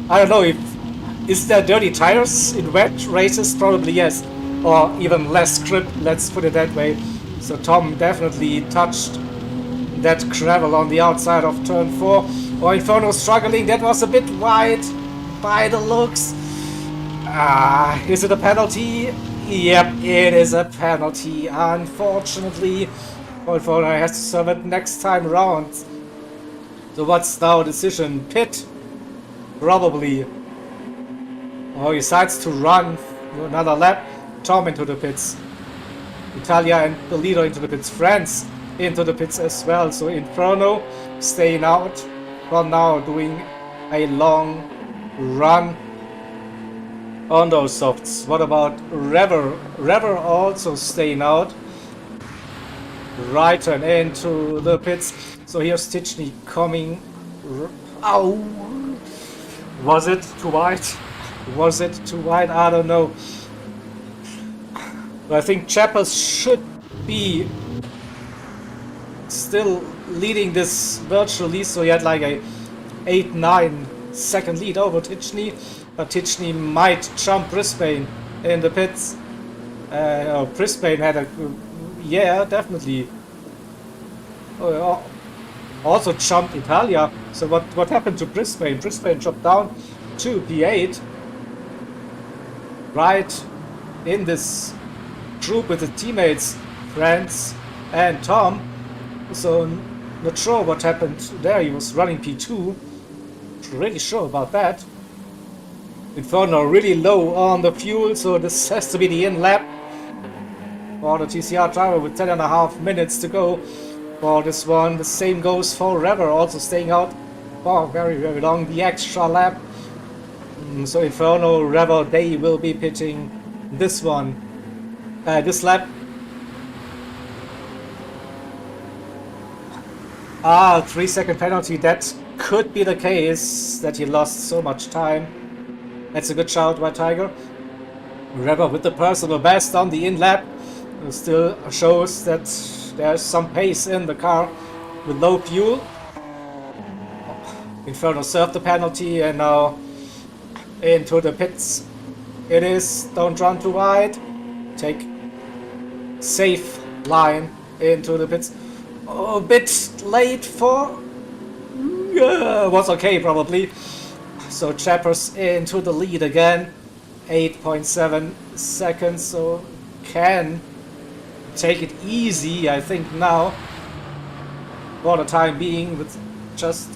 I don't know, is there dirty tires in wet races? Probably yes, or even less grip, let's put it that way. So Tom definitely touched that gravel on the outside of turn 4. Or Inferno struggling, that was a bit wide by the looks. Is it a penalty? Yep, it is a penalty. Unfortunately, Inferno has to serve it next time round. So what's now decision? Pit? Probably. Or he decides to run another lap. Tom into the pits. Italia and the leader into the pits. France into the pits as well. So Inferno staying out for now, doing a long run on those softs. What about Rever? Rever also staying out. Right turn into the pits. So here's Stitchney coming. Ow! Was it too wide? Was it too wide? I don't know. But I think Chappers should be still leading this virtually. So he had like a 8-9 second lead over Titchney. But Titchney might jump Brisbane in the pits. Brisbane had a... yeah, definitely. Also jumped Italia. So what happened to Brisbane? Brisbane dropped down to P8. Right in this group with the teammates, France and Tom. So not sure what happened there. He was running P2. Pretty sure about that. Inferno really low on the fuel, so this has to be the in lap for the TCR driver with 10.5 minutes to go for this one. The same goes for Rever, also staying out for very, very long, the extra lap. So Inferno, Rever, they will be pitting this one, this lap. 3-second penalty, that could be the case, that he lost so much time. That's a good shout by Tiger. Rever with the personal best on the in lap. Still shows that there's some pace in the car with low fuel. Inferno served the penalty and now into the pits. It is, don't run too wide. Take safe line into the pits. Oh, a bit late for... was okay probably. So Chappers into the lead again, 8.7 seconds, so can take it easy, I think, now, for the time being, with just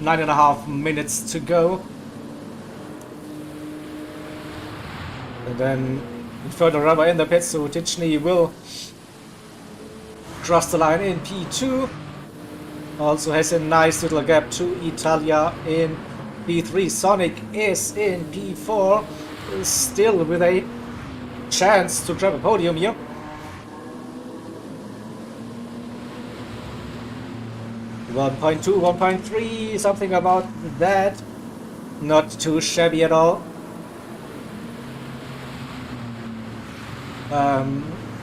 9.5 minutes to go. And then further rubber in the pits, so Titchney will cross the line in P2. Also has a nice little gap to Italia in P3. Sonic is in P4, still with a chance to grab a podium here. .2, 1.3, something about that. Not too shabby at all.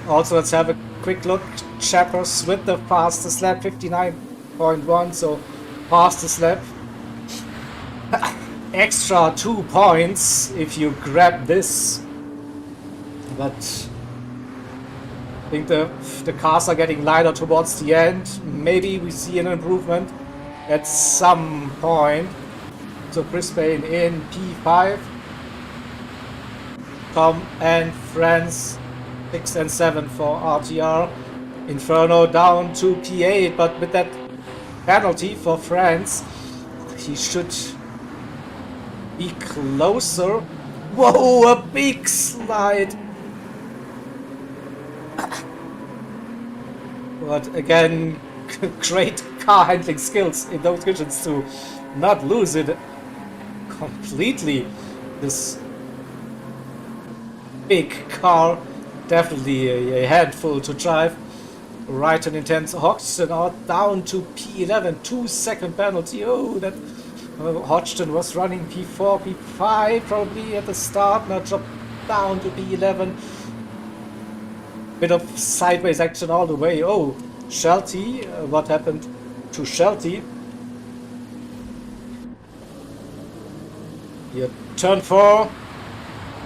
Also, let's have a quick look. Chappers with the fastest lap, 59.1, so fastest lap. Extra 2 points if you grab this, but I think the cars are getting lighter towards the end. Maybe we see an improvement at some point. So Brisbane in P5, Tom and France 6 and 7 for RTR. Inferno down to P8, but with that penalty for France, he should be closer. Whoa, a big slide. But again, great car handling skills in those conditions to not lose it completely. This big car, definitely a handful to drive. Right and intense. Hodgson out down to P11, 2-second penalty. Oh, that Hodgson was running P4, P5 probably at the start, now dropped down to P11. Bit of sideways action all the way. Oh, Shelty, what happened to Shelty? Here, turn 4,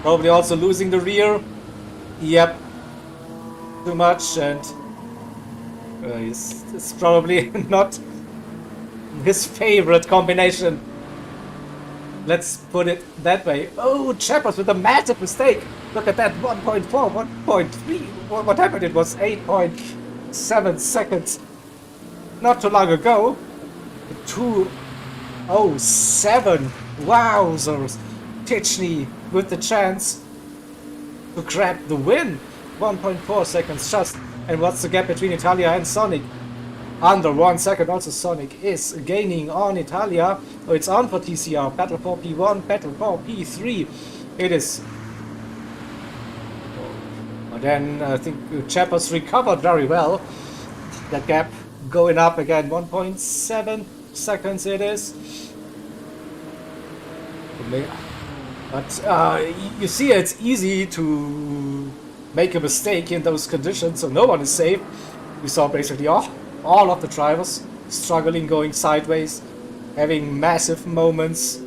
probably also losing the rear. Yep, too much, and it's probably not his favorite combination. Let's put it that way. Oh, Chappers with a massive mistake. Look at that, 1.4, 1.3. What happened? It was 8.7 seconds. Not too long ago. 2:07. Wowzers. Tichney with the chance to grab the win. 1.4 seconds just. And what's the gap between Italia and Sonic? Under 1 second. Also Sonic is gaining on Italia. Oh, it's on for TCR. Battle for P1, battle for P3. It is. And then I think Chappers recovered very well. That gap going up again. 1.7 seconds it is. But you see, it's easy to make a mistake in those conditions, so no one is safe. We saw basically all of the drivers struggling, going sideways, having massive moments,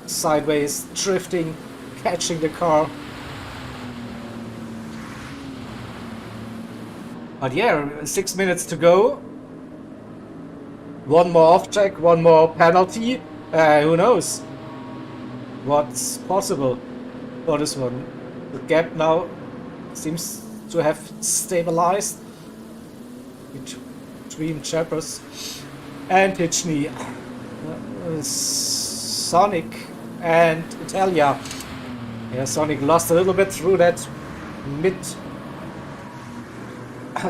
sideways, drifting, catching the car. But yeah, 6 minutes to go. One more off track, one more penalty. Who knows what's possible for this one. The gap now seems to have stabilized between Chappers and Tichney. Sonic and Italia. Yeah, Sonic lost a little bit through that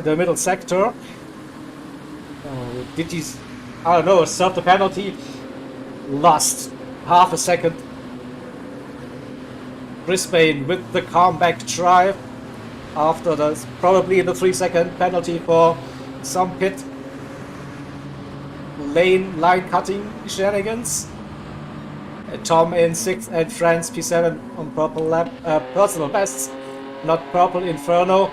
the middle sector. Did he, I don't know, serve the penalty? Lost half a second. Brisbane with the comeback drive after probably the 3-second penalty for some pit line cutting shenanigans. Tom in 6th and Franz P7 on purple lap, personal bests, not purple Inferno.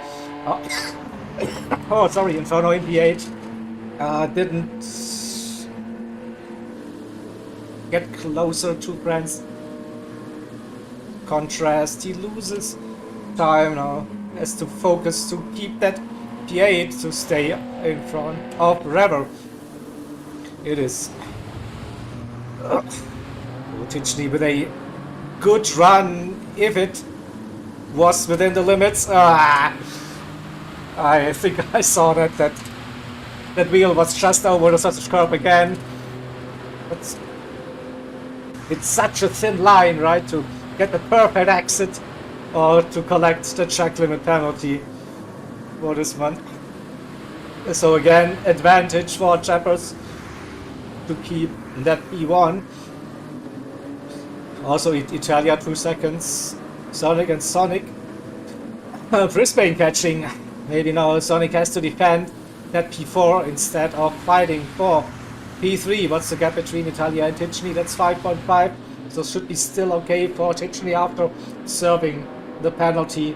Oh, sorry, Inferno in P8 didn't get closer to Franz. Contrast, he loses time now, has to focus to keep that P8 to stay in front of Rever. It is Tichney with a good run, if it was within the limits. I think I saw that wheel was just over the sausage curb again. But it's such a thin line, right, to get the perfect exit or to collect the track limit penalty for this one. So again, advantage for Chappers to keep that P1. Also Italia 2 seconds. Sonic and Sonic. Brisbane catching. Maybe now Sonic has to defend that P4 instead of fighting for P3. What's the gap between Italia and Tichney? That's 5.5. So should be still okay for Tichney after serving the penalty.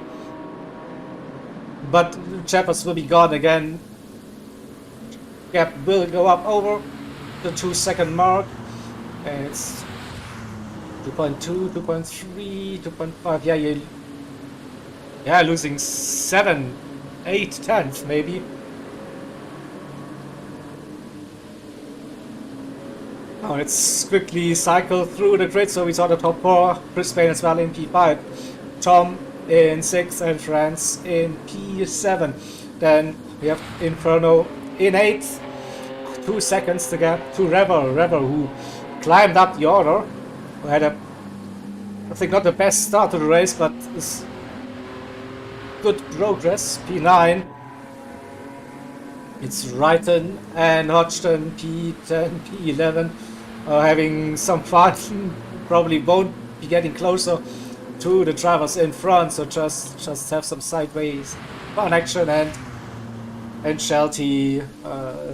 But Chappers will be gone again. Gap will go up over the 2-second mark. And it's 2.2, 2.3, 2.5. Yeah, losing 7, 8 tenths maybe. Now let's quickly cycle through the grid. So we saw the top 4, Brisbane as well in P5, Tom in 6 and Franz in P7. Then we have Inferno in 8th, 2 seconds to gap to Rever who climbed up the order, who had I think not the best start to the race, but is good progress. P9. It's Wrighton and Hodgson P10, P11. having some fun. Probably won't be getting closer to the drivers in front, so just have some sideways fun action, and Shelty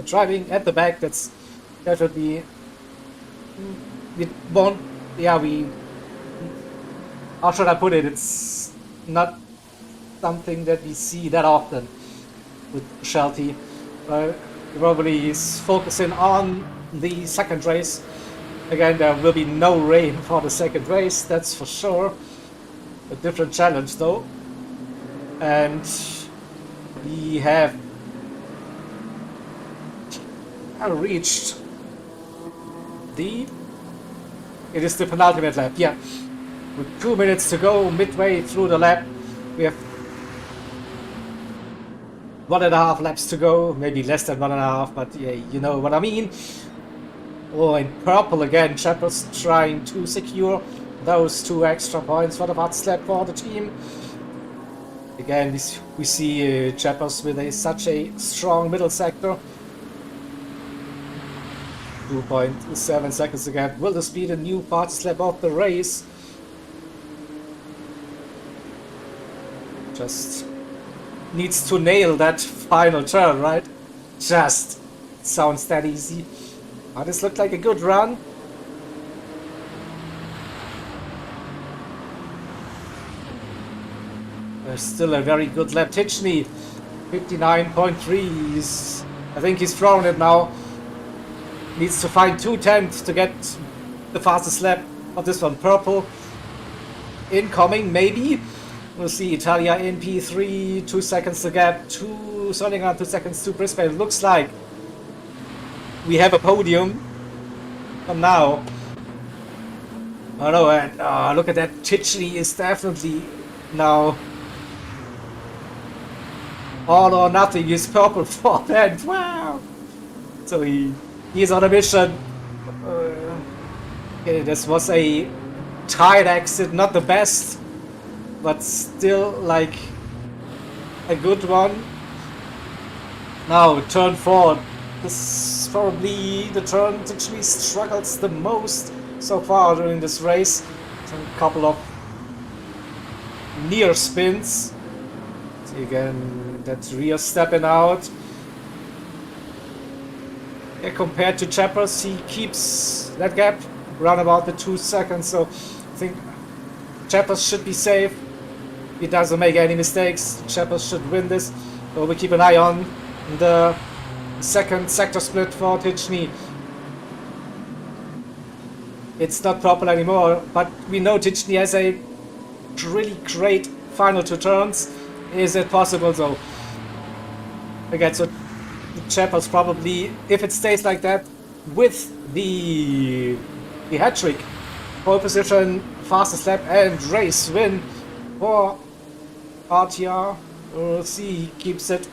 driving at the back. That's definitely, we won't, yeah, we, how should I put it, it's not something that we see that often with Shelty. Probably is focusing on the second race. Again, there will be no rain for the second race, that's for sure. A different challenge though. And we have reached it is the penultimate lap, yeah. With 2 minutes to go, midway through the lap, we have 1.5 laps to go, maybe less than 1.5, but yeah, you know what I mean. Oh, in purple again, Chappers trying to secure those 2 extra points for the fastest lap for the team. Again, we see Chappers with such a strong middle sector. 2.7 seconds again. Will this be the new fastest lap of the race? Just needs to nail that final turn, right? Just sounds that easy. Oh, this looked like a good run. There's still a very good lap. Tichney, 59.3. I think he's thrown it now. Needs to find 2/10 to get the fastest lap of this one. Purple incoming, maybe. We'll see. Italia in P3, 2 seconds to gap, starting on 2 seconds to Brisbane. Looks like we have a podium for now. Oh no, and look at that. Tichney is definitely now all or nothing. He's purple for that. Wow. So he's on a mission. Okay, this was a tight exit, not the best, but still like a good one. Now turn 4. This is probably the turn that actually struggles the most so far during this race. A couple of near spins. See again that rear stepping out. Yeah, compared to Chappers, he keeps that gap around about the 2 seconds. So I think Chappers should be safe. He doesn't make any mistakes. Chappers should win this. So we keep an eye on the second sector split for Tichney. It's not purple anymore, but we know Tichney has a really great final 2 turns. Is it possible though? Again, so Chappers probably, if it stays like that, with the hat trick, pole position, fastest lap and race win for RTR. We'll see, he keeps it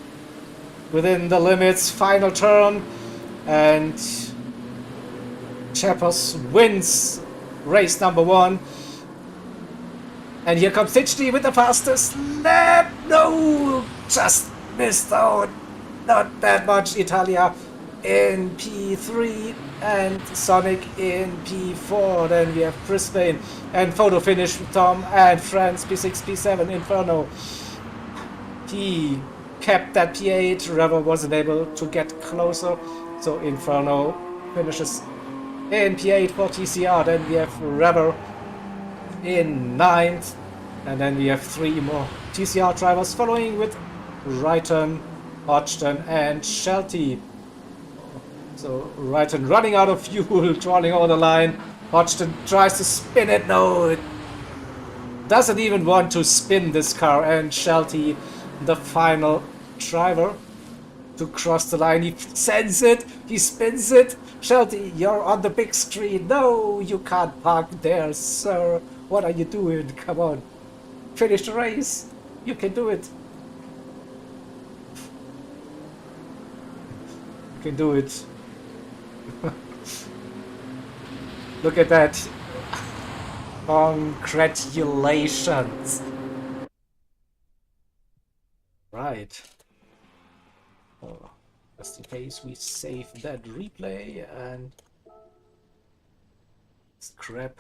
within the limits. Final turn, and Chappers wins race number 1. And here comes Tichney with the fastest lap. No, just missed out. Not that much. Italia in P3 and Sonic in P4. Then we have Brisbane and photo finish with Tom and France P6, P7. Inferno. He kept that P8. Rever wasn't able to get closer, so Inferno finishes in P8 for TCR. Then we have Rever in 9th, and then we have 3 more TCR drivers following with Wrighton, Hodgson and Shelty. So Wrighton running out of fuel, trolling over the line. Hodgson tries to spin it. No, it doesn't even want to spin this car. And Shelty, the final driver to cross the line. He sends it, he spins it. Shelty, you're on the big screen. No, you can't park there, sir. What are you doing? Come on. Finish the race. You can do it. You can do it. Look at that. Congratulations. Right. Oh, just in case we save that replay, and just grab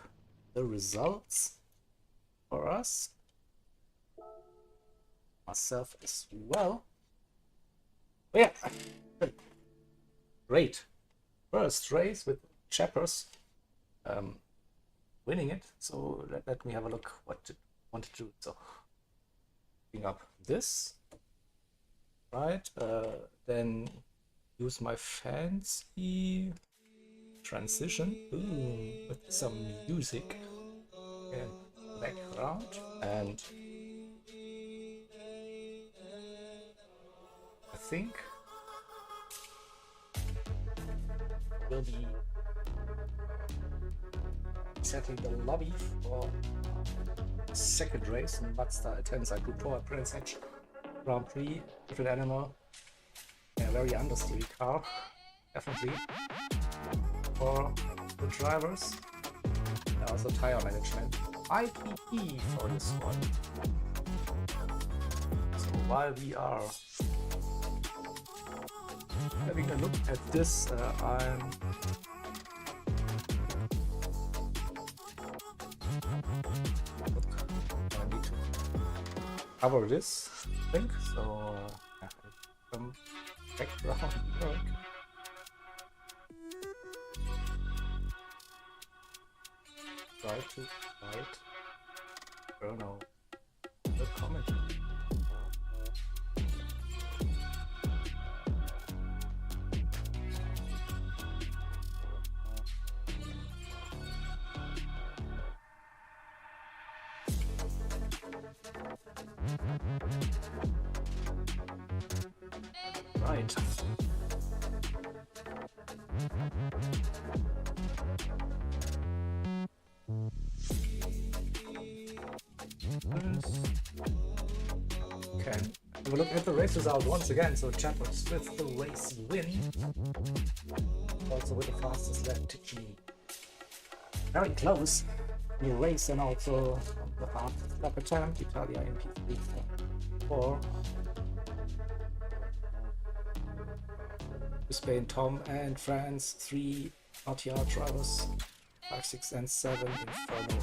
the results for us. Myself as well. Oh, yeah. Great. First race with Chappers. Winning it. So let me have a look what I want to do. So picking up this. Right. Then use my fancy transition. Ooh, with some music in the background. And I think we'll be setting the lobby for the second race in Mazda Atenza Group 4 Brands Hatch Grand Prix. Different animal. A very understeery car, definitely. For the drivers. And also tire management. IPP for this one. So while we are having a look at this, I need to cover this thing, so some background work. Try to write journal the comment. Right. Okay, have a look at the race result once again. So Chappers with the race win. Also with the fastest lap to G. Very close in the race, and also the fastest lap attempt, Italia in P3 4. Spain, Tom, and France, 3 RTR drivers, 5, 6, and 7 Inferno,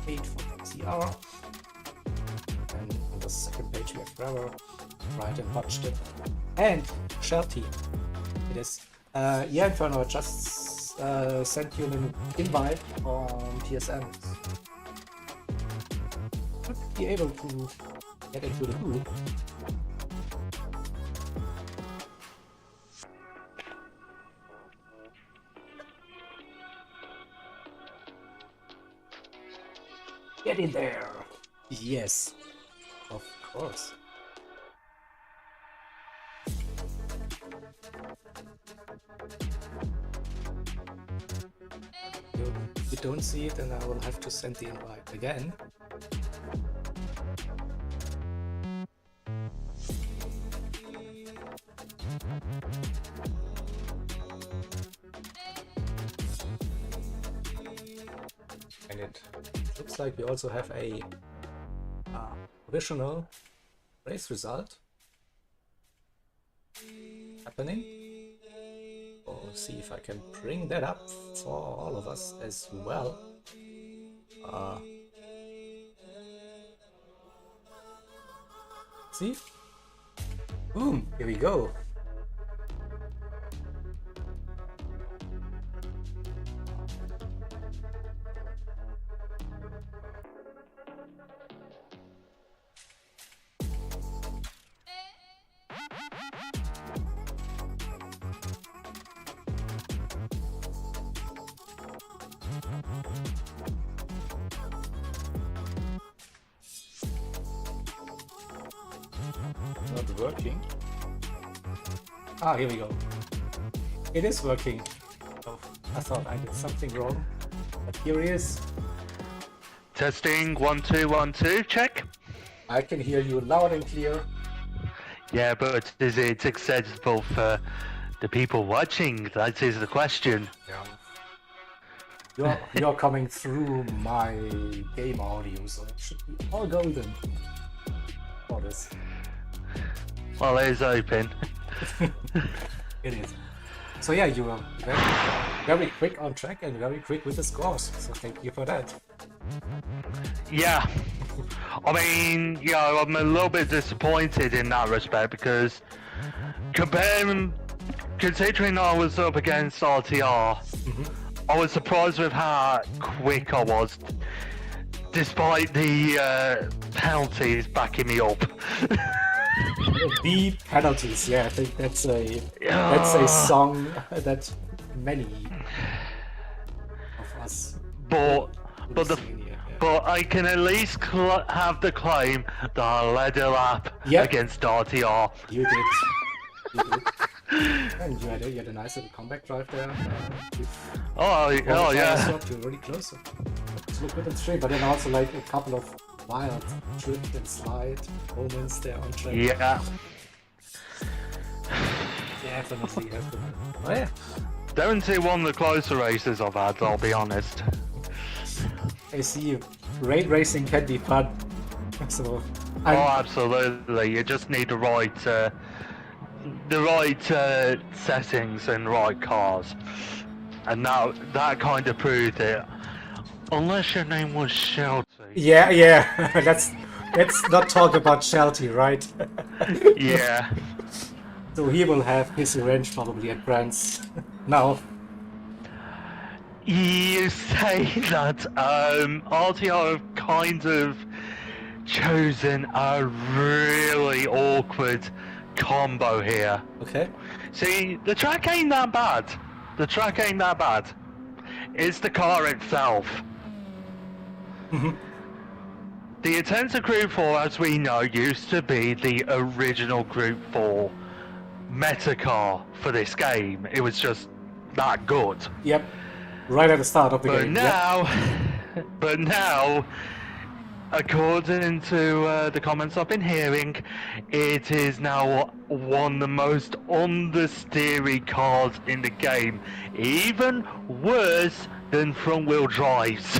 8 for TCR. And on the second page we have Trevor, Wright, and Hodgson, and Shell Team. It is. Yeah, Inferno, I just sent you an invite on PSN. Should be able to get into the group. Get in there! Yes, of course. If you don't see it, then I will have to send the invite again. And it looks like we also have a provisional race result happening. We'll see if I can bring that up for all of us as well. See? Boom! Here we go. Not working. Ah, here we go. It is working. Oh, I thought I did something wrong, but here it is. Testing 1 2 1 2. Check. I can hear you loud and clear. Yeah, but is it accessible for the people watching? That is the question. Yeah. You're coming through my game audio, so it should be all golden for this. Well, it is open. It is. So yeah, you are ready? very quick on track and very quick with the scores. So thank you for that. Yeah. I mean, I'm a little bit disappointed in that respect because considering I was up against RTR, I was surprised with how quick I was, despite the penalties backing me up. The penalties, yeah, I think that's a song that many of us. But yeah. But I can at least have the claim that I led a lap against RTR. You did. You did. And you had a nice little comeback drive there. Oh yeah. Stop, you're really close. To look good and straight, but then also like a couple of wild trip and slide moments there on track. Yeah. Definitely. Oh, yeah. Definitely one of the closer races I've had, I'll be honest. I see. Raid racing can be fun. So. Absolutely. You just need the right settings and right cars, and that kind of proved it. Unless your name was Shelty. Yeah. let's not talk about Shelty, right? Yeah. So he will have his revenge probably at Brand's now. You say that RTR have kind of chosen a really awkward combo here. Okay. See, the track ain't that bad. It's the car itself. The Attenza Group 4, as we know, used to be the original Group 4 meta car for this game. It was just that good. Yep. Right at the start of the game. But now, according to the comments I've been hearing, it is now one of the most understeery cars in the game. Even worse than front-wheel drives.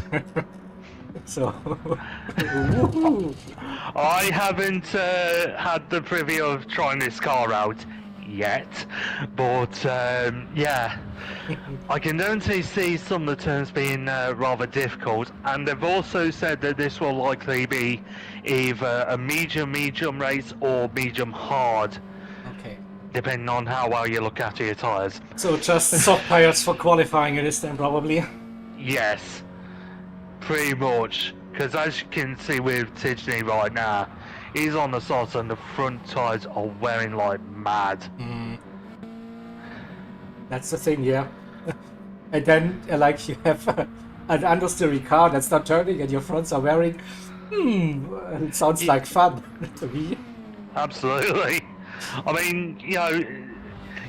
So, I haven't had the privy of trying this car out yet, but yeah, I can definitely see some of the turns being rather difficult, and they've also said that this will likely be either a medium race or medium hard. Okay. Depending on how well you look after your tyres. So just soft tires for qualifying it is then probably? Yes, pretty much, because as you can see with Tidney right now, he's on the softs and the front tyres are wearing like mad. That's the thing, yeah. And then like you have an understeery car that's not turning and your fronts are wearing. It sounds like fun to me. Absolutely. I mean,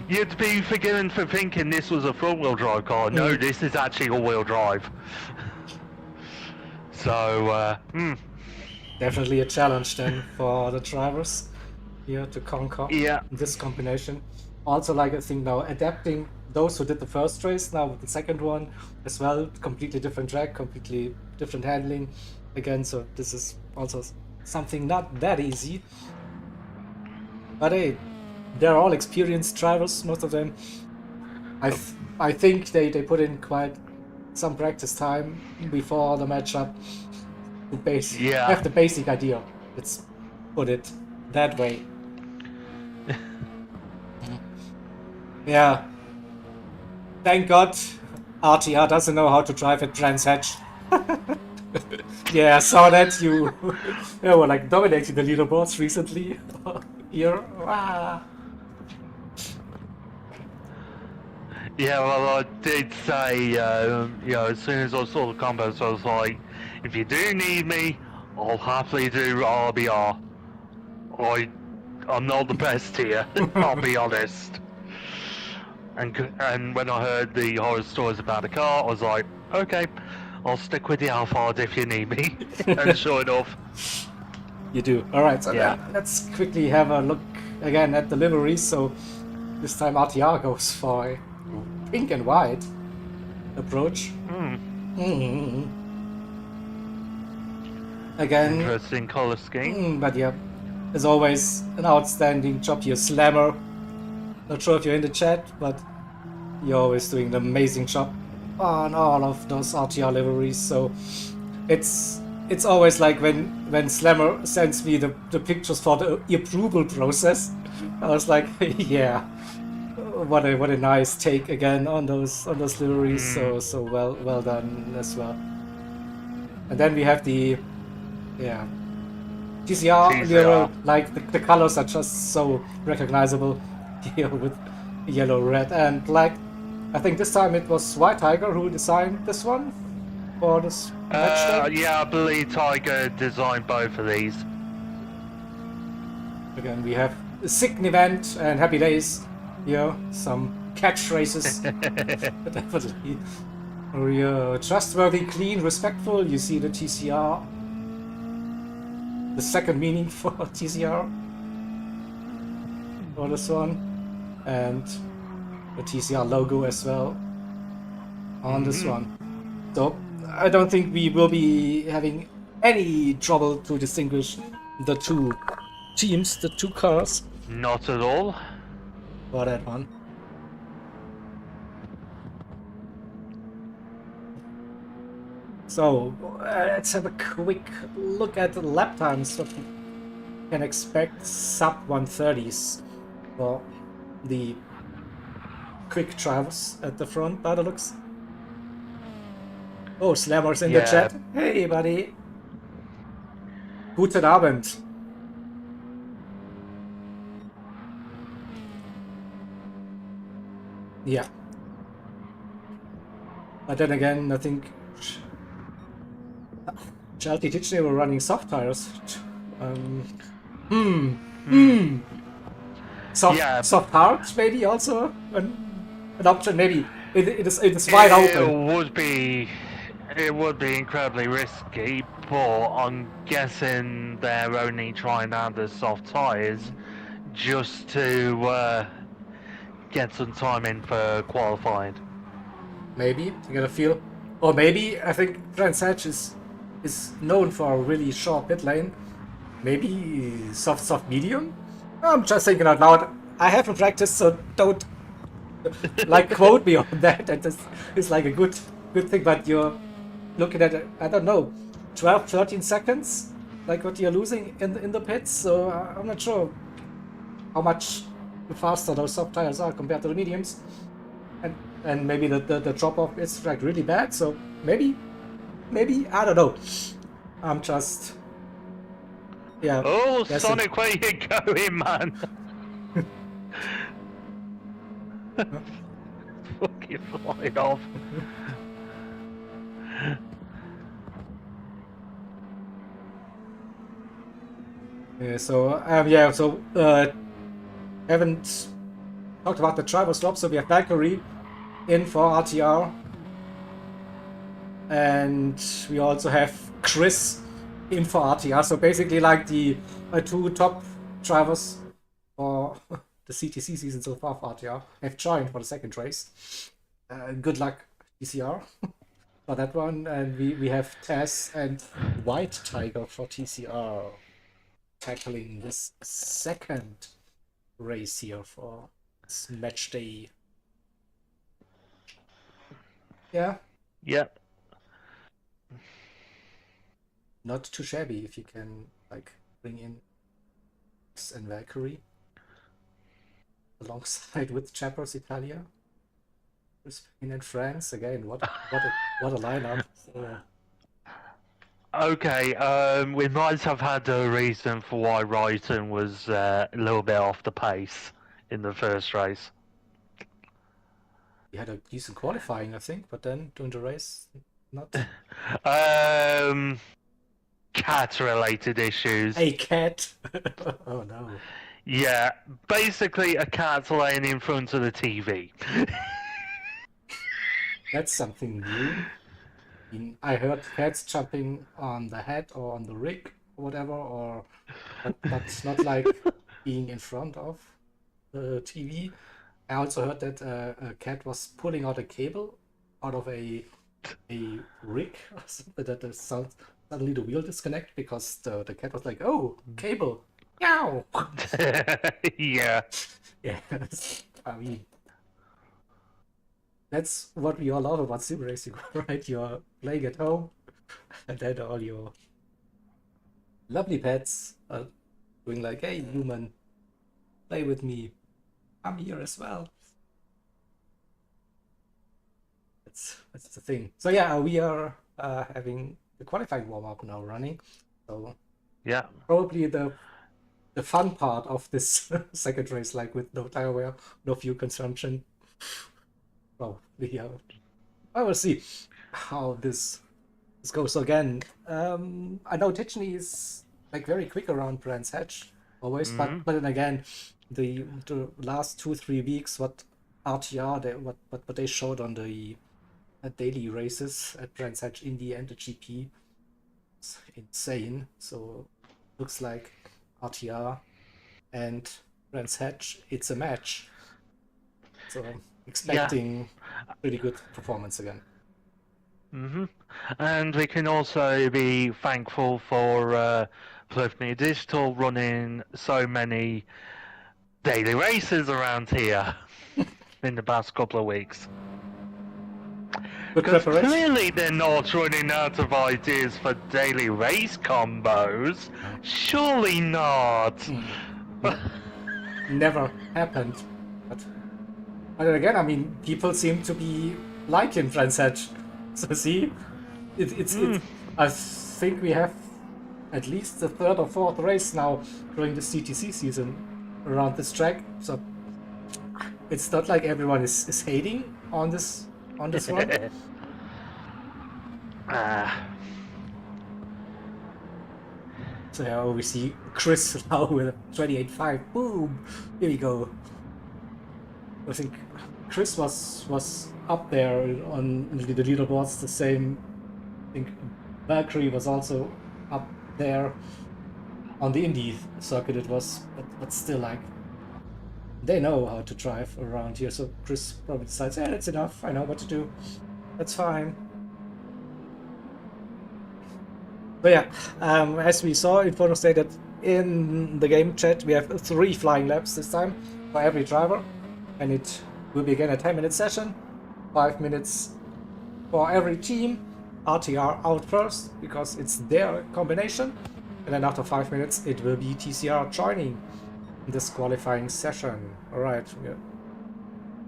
you'd be forgiven for thinking this was a front-wheel drive car. No, this is actually all-wheel drive. So, Definitely a challenge then for the drivers here to conquer this combination. Also, like I think now adapting those who did the first race now with the second one as well, completely different track, completely different handling again. So this is also something not that easy. But hey, they're all experienced drivers, most of them. I think they put in quite some practice time before the matchup to have the basic idea. Let's put it that way. Yeah. Thank God RTR doesn't know how to drive at Trans Hatch. Yeah, I saw that you were like dominating the leaderboards recently. Here. Yeah, well, I did say, as soon as I saw the combos, I was like, if you do need me, I'll happily do RBR. I'm not the best here, I'll be honest. And when I heard the horror stories about the car, I was like, okay, I'll stick with the Alphard if you need me. And sure enough, you do. Alright, so let's quickly have a look again at the liveries. So this time RTR goes for a pink and white approach. Again, interesting color scheme. But yeah, as always, an outstanding job here, Slammer. Not sure if you're in the chat, but You're always doing an amazing job on all of those RTR liveries. So it's always like when Slammer sends me the pictures for the approval process, I was like, yeah, what a nice take again on those liveries. So well done as well. And then we have the TCR TCR. like the colors are just so recognizable here with yellow, red, and black. I think this time it was White Tiger who designed this one for this match day. Yeah, I believe Tiger designed both of these. Again, we have Signivent and Happy Days here, some catch races. Definitely. Trustworthy, clean, respectful. You see the TCR. The second meaning for TCR for this one. And the TCR logo as well on this one. So I don't think we will be having any trouble to distinguish the two teams, the two cars. Not at all. For that one. So let's have a quick look at the lap times that we can expect. Sub 130s for the quick drivers at the front by the looks. Oh, Slammer's in the chat. Hey, buddy. Guten Abend. Yeah. But then again, I think Chalty Ditchney were running soft tires. Soft hard maybe also an option. Maybe it is wide open. It would be incredibly risky, but I'm guessing they're only trying out the soft tires just to get some time in for qualifying. Maybe to get a feel, or maybe I think Brands Hatch is known for a really short pit lane. Maybe soft medium. I'm just thinking out loud. I haven't practiced, so don't quote me on that. That is like a good thing, but you're looking at I don't know, 12, 13 seconds, like what you're losing in the pits. So I'm not sure how much faster those soft tires are compared to the mediums, and maybe the drop off is like really bad. So maybe I don't know. I'm just Oh, Sonic, where you going, man? Fucking flying off. So haven't talked about the driver swap. So we have Valkyrie in for RTR, and we also have Chris in for RTR. So basically, like the two top drivers for the CTC season so far for RTR have joined for the second race. Good luck, TCR, for that one. And we have Tess and White Tiger for TCR tackling this second race here for this match day. Yeah. Yep. Not too shabby if you can like bring in X and Valkyrie alongside with Chappers Italia, Spain and France again. What a lineup! Okay, we might have had a reason for why Ryton was a little bit off the pace in the first race. He had a decent qualifying, I think, but then during the race, not. Cat-related issues. A cat? Oh no. Yeah, basically a cat laying in front of the TV. That's something new. I heard cats jumping on the head or on the rig or whatever, but not like being in front of the TV. I also heard that a cat was pulling out a cable out of a rig or something, that suddenly the wheel disconnect because the cat was like, oh, cable, meow. Yeah. Yeah, I mean, That's what we all love about sim racing, right? You're playing at home, and then all your lovely pets are doing like, "Hey, human, play with me. I'm here as well." That's the thing. So yeah, we are having the qualifying warm up now running. So Yeah. probably the fun part of this second race, like with no tire wear, no fuel consumption. Probably, I will see how this goes. So again, I know Tichney is like very quick around Brands Hatch always, but then again, the last 2-3 weeks, what RTR what they showed on the daily races at Brands Hatch Indy and the GP, it's insane. So looks like RTR and Brands Hatch, it's a match. So I'm expecting pretty good performance again. And we can also be thankful for Polyphony Digital running so many daily races around here in the past couple of weeks. Good Because preparation. clearly they're not running out of ideas for daily race combos. No. Surely not. Never happened. But then again, I mean, people seem to be liking Brands Hatch. So see, it's I think we have at least the third or fourth race now during the CTC season around this track. So it's not like everyone is hating on this one. So yeah, we see Chris now with a 28.5. Boom! Here we go. I think Chris was up there on the leaderboards. The same. I think Valkyrie was also up there on the Indy circuit. It was, but still, like, they know how to drive around here. So Chris probably decides, yeah, that's enough. I know what to do. That's fine. So yeah, as we saw, Inferno stated in the game chat, we have 3 flying laps this time for every driver, and it will be again a 10-minute session, 5 minutes for every team. RTR out first because it's their combination, and then after 5 minutes it will be TCR joining this qualifying session. Alright, we're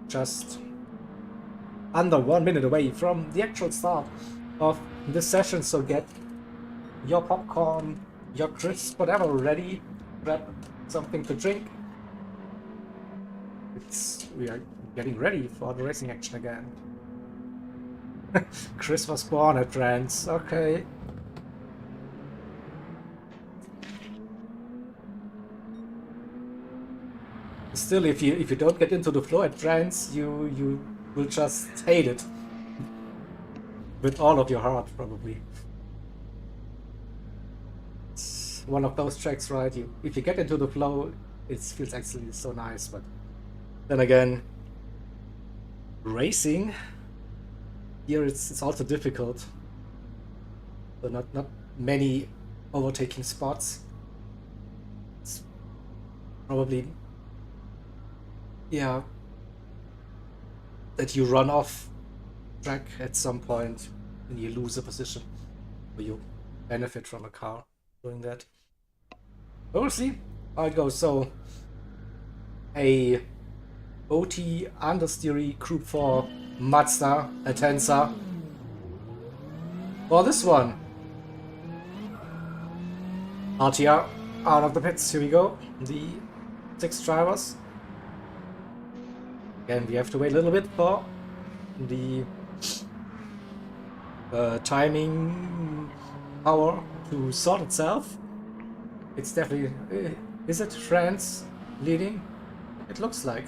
just under 1 minute away from the actual start of this session, so get your popcorn, your crisps, whatever ready, grab something to drink. We are getting ready for the racing action again. Chris was born at Brands, okay. Still, if you don't get into the flow at Brands, you will just hate it with all of your heart, probably. It's one of those tracks, right? If you get into the flow, it feels actually so nice, but then again, racing here it's also difficult. So not many overtaking spots. It's probably, yeah, that you run off track at some point and you lose a position, or you benefit from a car doing that. But we'll see how it goes. So a OT understeery Group 4 Mazda Atenza for this one. RTR out of the pits. Here we go. The 6 drivers. Again, we have to wait a little bit for the timing power to sort itself. It's definitely... is it France leading? It looks like.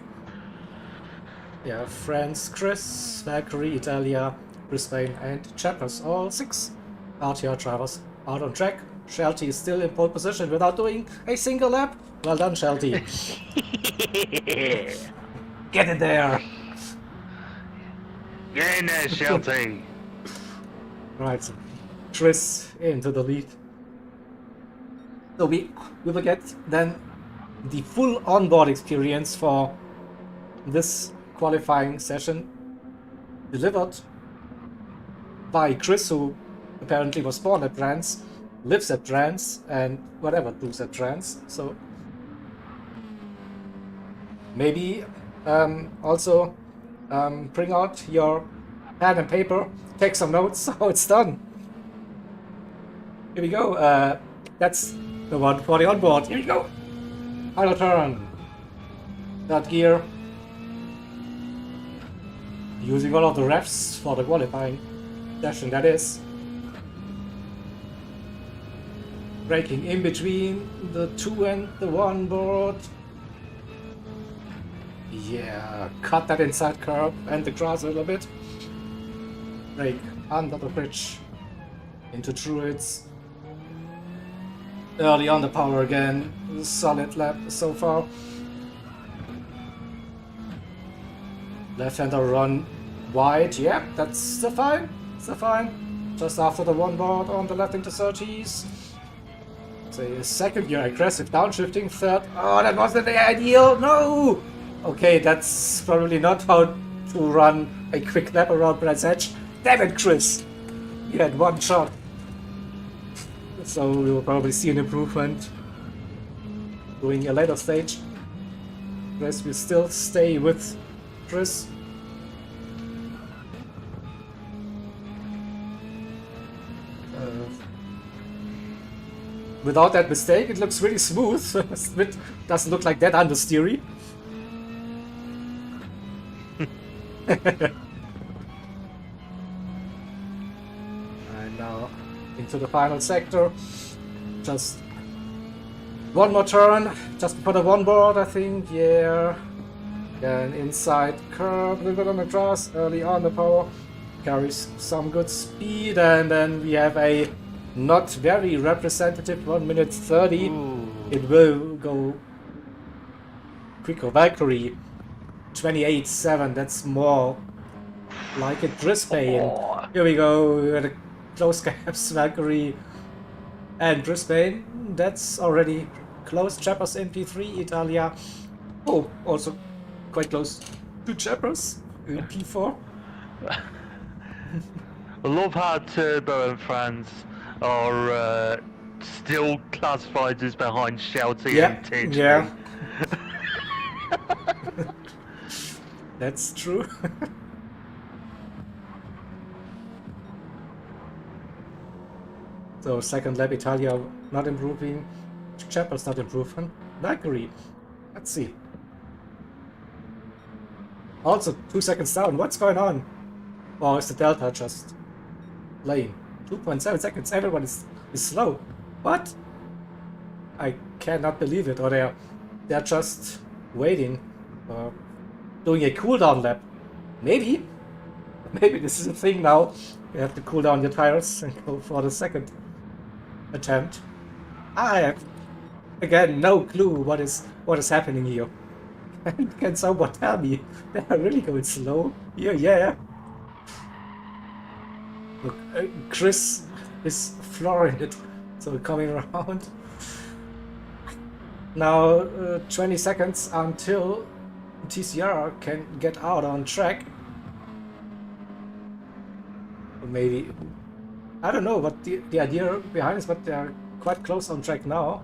Yeah, France, Chris, Valkyrie, Italia, Brisbane, and Chappers. All 6 RTR drivers out on track. Shelty is still in pole position without doing a single lap. Well done, Shelty. Get in there. Get in there, Shelty. Right, so Chris into the lead. So we will get then the full onboard experience for this qualifying session delivered by Chris, who apparently was born at France, lives at France, and whatever proves at France. So maybe also bring out your pen and paper, take some notes, how it's done. Here we go. That's the one for the onboard. Here we go. Final turn. Third gear. Using all of the refs for the qualifying session, that is. Braking in between the 2 and the 1 board. Yeah, cut that inside curb and the grass a little bit. Brake under the bridge into Druids. Early on the power again. Solid lap so far. Left-hander run wide. Yeah, that's still fine. Still fine. Just after the 1 board on the left into 30s. So second gear aggressive downshifting. Third. Oh, that wasn't the ideal. No! Okay, that's probably not how to run a quick lap around Brands Hatch. Damn it, Chris! You had 1 shot. So we will probably see an improvement during a later stage. Chris will still stay with Chris. Without that mistake, it looks really smooth. It doesn't look like that understeery. And now into the final sector. Just 1 more turn, just before the 1 board, I think. Yeah. Then inside curb, a little bit on the grass, early on the power. Carries some good speed, and then we have a not very representative 1 minute 30. Ooh. It will go quicker. Valkyrie 28.7. That's more like a Brisbane. Oh. Here we go. We got a close gaps. Valkyrie and Brisbane. That's already close. Chappers in P3. Italia. Oh, also quite close to Chappers in P4. I love how Turbo and France are still classified as behind Shelty and Tidge. Yeah. That's true. So second lap, Italia not improving, Chappell's not improving. Valkyrie, let's see. Also 2 seconds down, what's going on? Or is the delta just lane? 2.7 seconds, everyone is slow. What? I cannot believe it, or they're just waiting, doing a cooldown lap. Maybe this is a thing now. You have to cool down your tires and go for the second attempt. I have again no clue what is happening here. Can someone tell me? They are really going slow. Yeah. Look, Chris is flooring it, so coming around. Now 20 seconds until TCR can get out on track. Or maybe, I don't know what the idea behind is, but they are quite close on track now.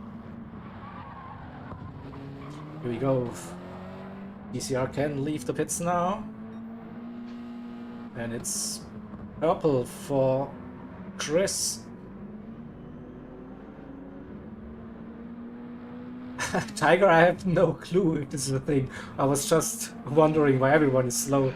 Here we go. TCR can leave the pits now. And it's purple for Chris. Tiger, I have no clue if this is a thing. I was just wondering why everyone is slow.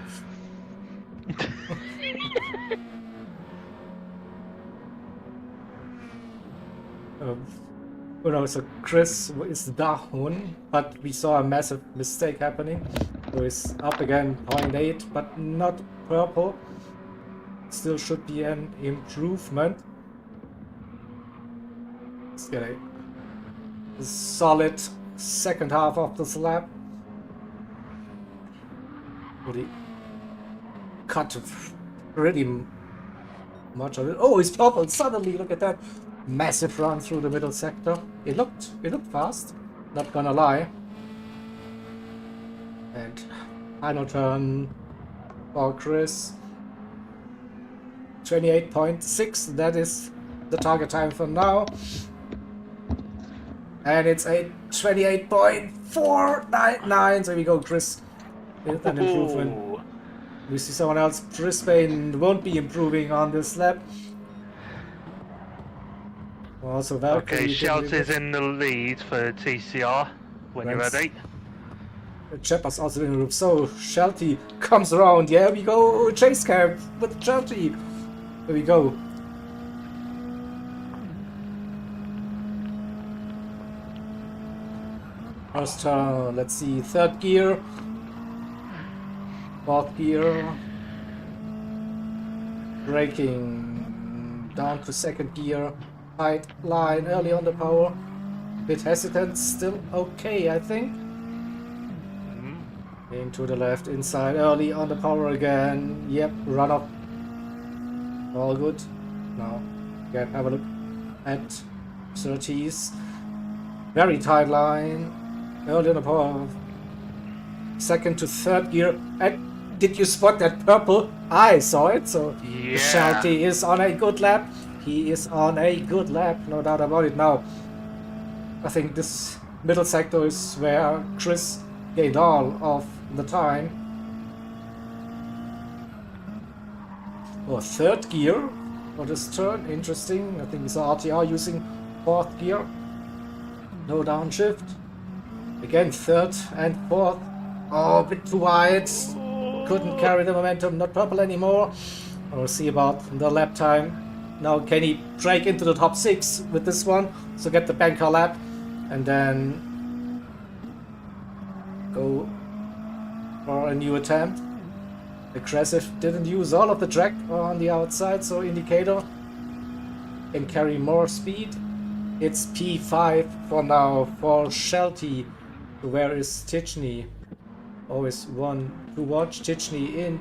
So Chris is down, but we saw a massive mistake happening. So he's up again, 0.8, but not purple. Still should be an improvement. Let's get a solid second half of this lap. Really cut pretty much of it. Oh, he's purple suddenly, look at that. Massive run through the middle sector. It looked fast, not gonna lie. And final turn for Chris. 28.6. That is the target time for now. And it's a 28.499. So here we go, Chris, with an improvement. Ooh. We see someone else. Brisbane won't be improving on this lap. Also, Okay, Shout is in the lead for TCR when you're ready. Chepper's also in the group. So Shelty comes around. Yeah, we go chase cam with Shelty. There we go. First turn, let's see, third gear, fourth gear, braking down to second gear, tight line early on the power, bit hesitant, still okay I think. Into the left, inside, early on the power again, yep, run up, all good. Now, again, have a look at Surtees, very tight line. Early on the power, second to third gear. And did you spot that purple? I saw it. So yeah. Shelty is on a good lap. He is on a good lap, no doubt about it. Now, I think this middle sector is where Chris gained all of the time. Oh, third gear for this turn. Interesting. I think we saw RTR using fourth gear. No downshift. Again, third and fourth. Oh, a bit too wide. Couldn't carry the momentum. Not purple anymore. We'll see about the lap time. Now, can he break into the top 6 with this one? So get the banker lap. And then go for a new attempt. Aggressive. Didn't use all of the track on the outside. So indicator can carry more speed. It's P5 for now for Shelty. Where is Tichney? Always one to watch. Tichney in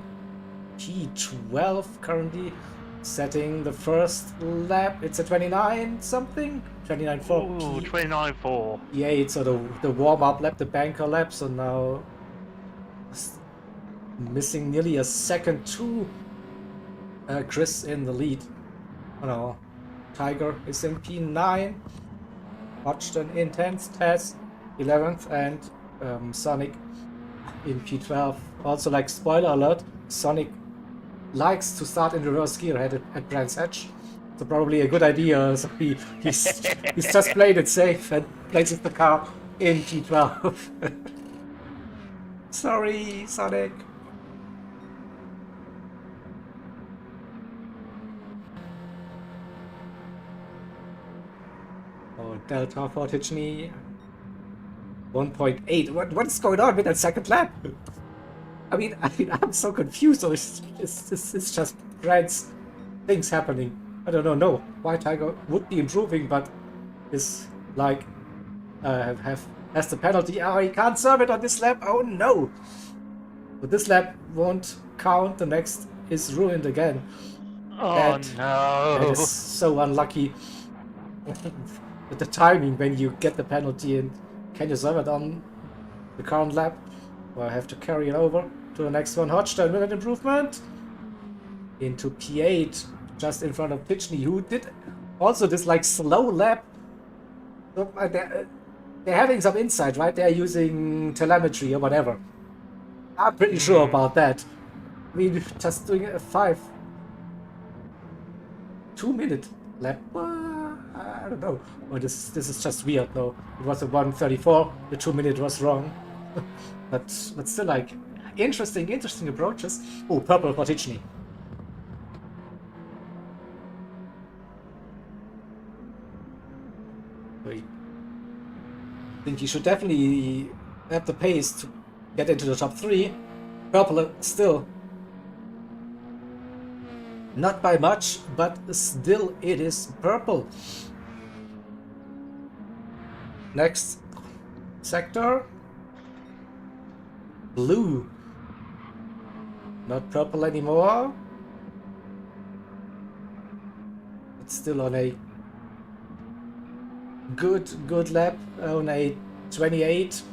P12 currently, setting the first lap. It's a 29 something? 29.4. 29.4. Yeah, so the warm-up lap, the banker lap, so now missing nearly a second to Chris in the lead. Oh no, Tiger is in P9. Watched an intense test. 11th, and Sonic in P12. Also, like, spoiler alert, Sonic likes to start in reverse gear at Brands Hatch. So probably a good idea. So he's just played it safe and places the car in P12. Sorry, Sonic. Oh, Delta for Tichney. 1.8. What's going on with that second lap? I mean, I'm so confused. So it's just Brad's things happening. I don't know. No, why Tiger would be improving, but is like has the penalty. Oh, he can't serve it on this lap. Oh no! But this lap won't count. The next is ruined again. Oh no! That is so unlucky. With the timing when you get the penalty and. Can you serve it on the current lap? Or I have to carry it over to the next one. Hodgson with an improvement into P8, just in front of Tichney, who did also this like slow lap. So, they're having some insight, right? They're using telemetry or whatever. I'm pretty sure about that. I mean, just doing a 2-minute lap. I don't know. Or this is just weird. No, it was a 1:34. The 2-minute was wrong. but still, like, interesting approaches. Oh, purple for Tichney. I think he should definitely have the pace to get into the top 3. Purple still. Not by much, but still it is purple. Next sector. Blue. Not purple anymore. It's still on a good lap, on a 28.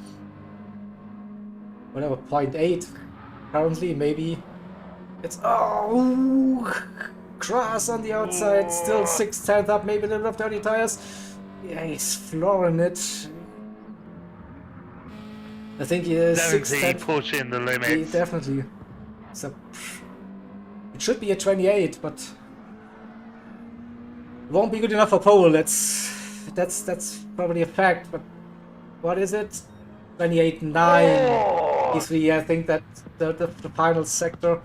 Whatever, 0.8 currently, maybe. It's Grass on the outside, still 6/10 up, maybe a little bit of dirty tires. Yeah, he's flooring it. I think he is 6/10. pushing the He limits. definitely. So, it should be a 28, but it won't be good enough for pole. That's probably a fact. But what is it? 28.9. Easily, I think that the final sector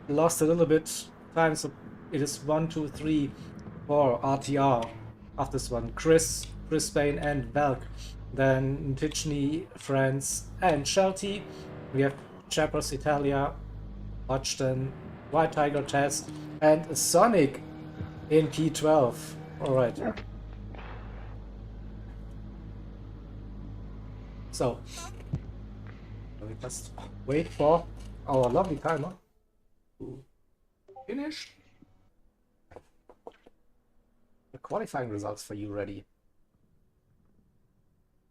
lost a little bit time, so it is 1, 2, 3, 4 RTR after this one. Chris, Brisbane, and Velk. Then Tichney, France, and Shelty. We have Chappers, Italia, Hodgson, White Tiger Test, and Sonic in P12. Alright. So, we just wait for our lovely timer to finish. The qualifying results for you ready.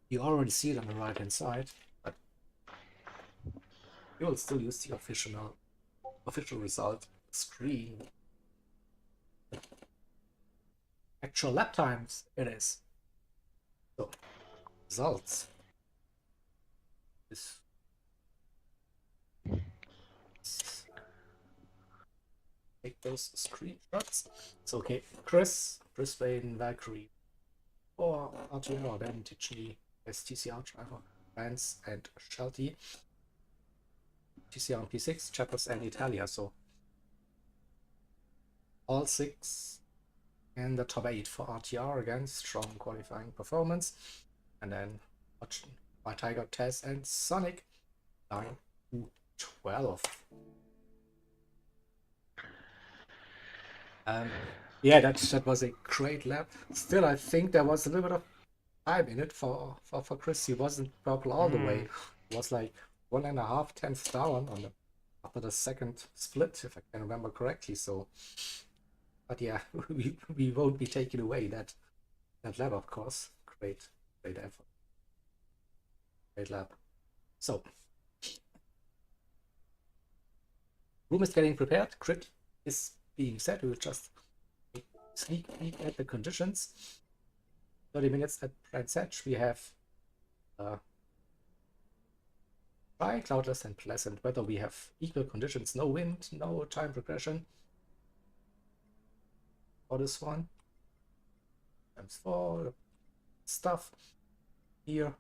You already see it on the right hand side, but you will still use the official result screen. Actual lap times it is. So results. Take those screenshots. It's okay. Chris, Brisbane, Valkyrie, or RTR, then Tichney as TCR driver, France and Shelty. TCR on P6, Chappers and Italia. So all 6 in the top 8 for RTR, again, strong qualifying performance. And then White Tiger, Tess and Sonic 9 to 12. Yeah, that was a great lap. Still, I think there was a little bit of time in it for Chris. He wasn't purple all the way. It was like 1.5 tenths down on after the second split, if I can remember correctly. So, but yeah, we won't be taking away that lap, of course. Great effort. Great lap. So, room is getting prepared. Grid is being set. We will just sneak peek at the conditions. 30 minutes at Brands Hatch. We have dry, cloudless, and pleasant weather. We have equal conditions, no wind, no time progression for this one. ×4 stuff here.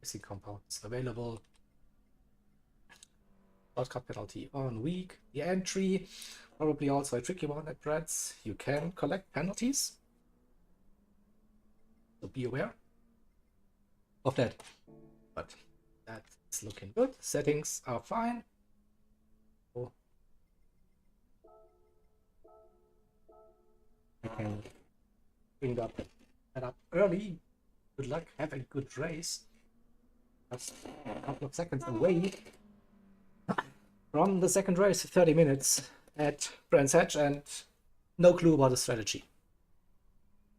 Missing compounds available. Shortcut penalty on week. The entry, probably also a tricky one at Brad's. You can collect penalties, so be aware of that. But that's looking good. Settings are fine. So I can bring that up early. Good luck. Have a good race. Just a couple of seconds away from the second race, 30 minutes at Brands Hatch, and no clue about the strategy.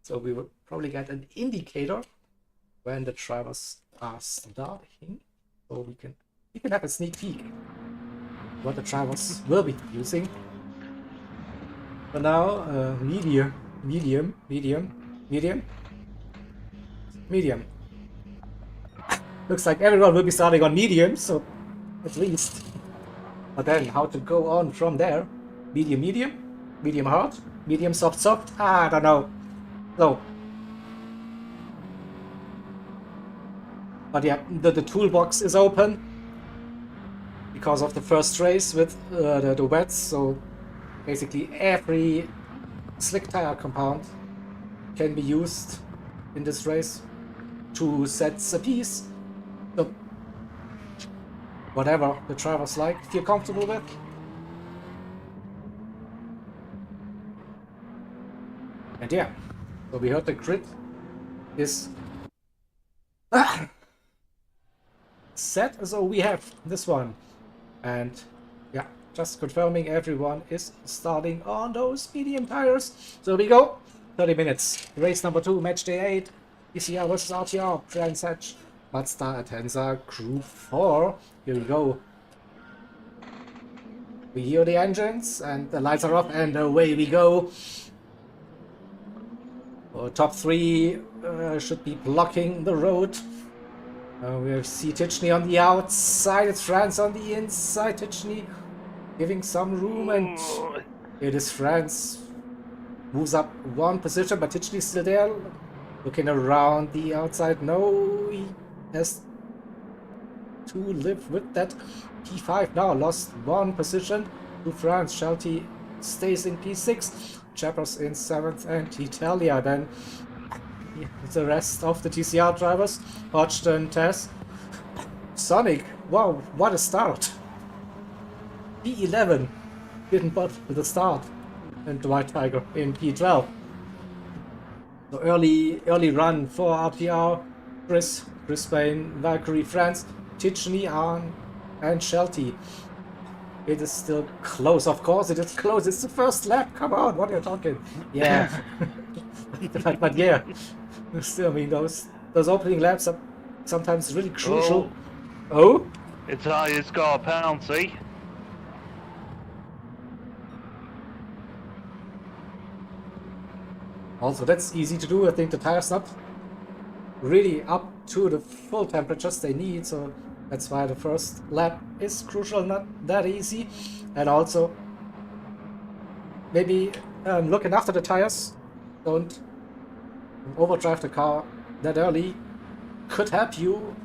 So we will probably get an indicator when the drivers are starting, so we can have a sneak peek what the drivers will be using. For now, medium. Looks like everyone will be starting on medium, so at least. But then how to go on from there? Medium hard, medium soft. I don't know. So, but yeah, the toolbox is open because of the first race with the wets. So basically every slick tire compound can be used in this race. 2 sets apiece. So whatever the drivers like, feel comfortable with. And yeah, so we heard the grid is set, so we have this one. And yeah, just confirming everyone is starting on those medium tires. So we go, 30 minutes. Race number 2, match day 8, TCR versus RTR, Brands Hatch, Mazda Atenza, Crew 4. Here we go. We hear the engines and the lights are off and away we go. Our top three should be blocking the road. We see Tichney on the outside, it's France on the inside. Tichney giving some room, and it is France. Moves up one position, but Tichney is still there. Looking around the outside. No, he has to live with that. P5 now lost one position to France. Shelty stays in P6. Chappers in 7th, and Italia then the rest of the TCR drivers. Hodgson, Tess, Sonic. Wow, what a start! P11 didn't bother with the start, and the White Tiger in P12. So early run for RTR, Chris, Brisbane, Valkyrie, France, Tichney, and Shelty. It is still close, of course it is close. It's the first lap. Come on, what are you talking? Yeah, but yeah, still, I mean those opening laps are sometimes really crucial. Oh, Italia's got a penalty. Also, that's easy to do. I think the tire's not really up to the full temperatures they need, so that's why the first lap is crucial, not that easy. And also, maybe looking after the tires, don't overdrive the car that early, could help you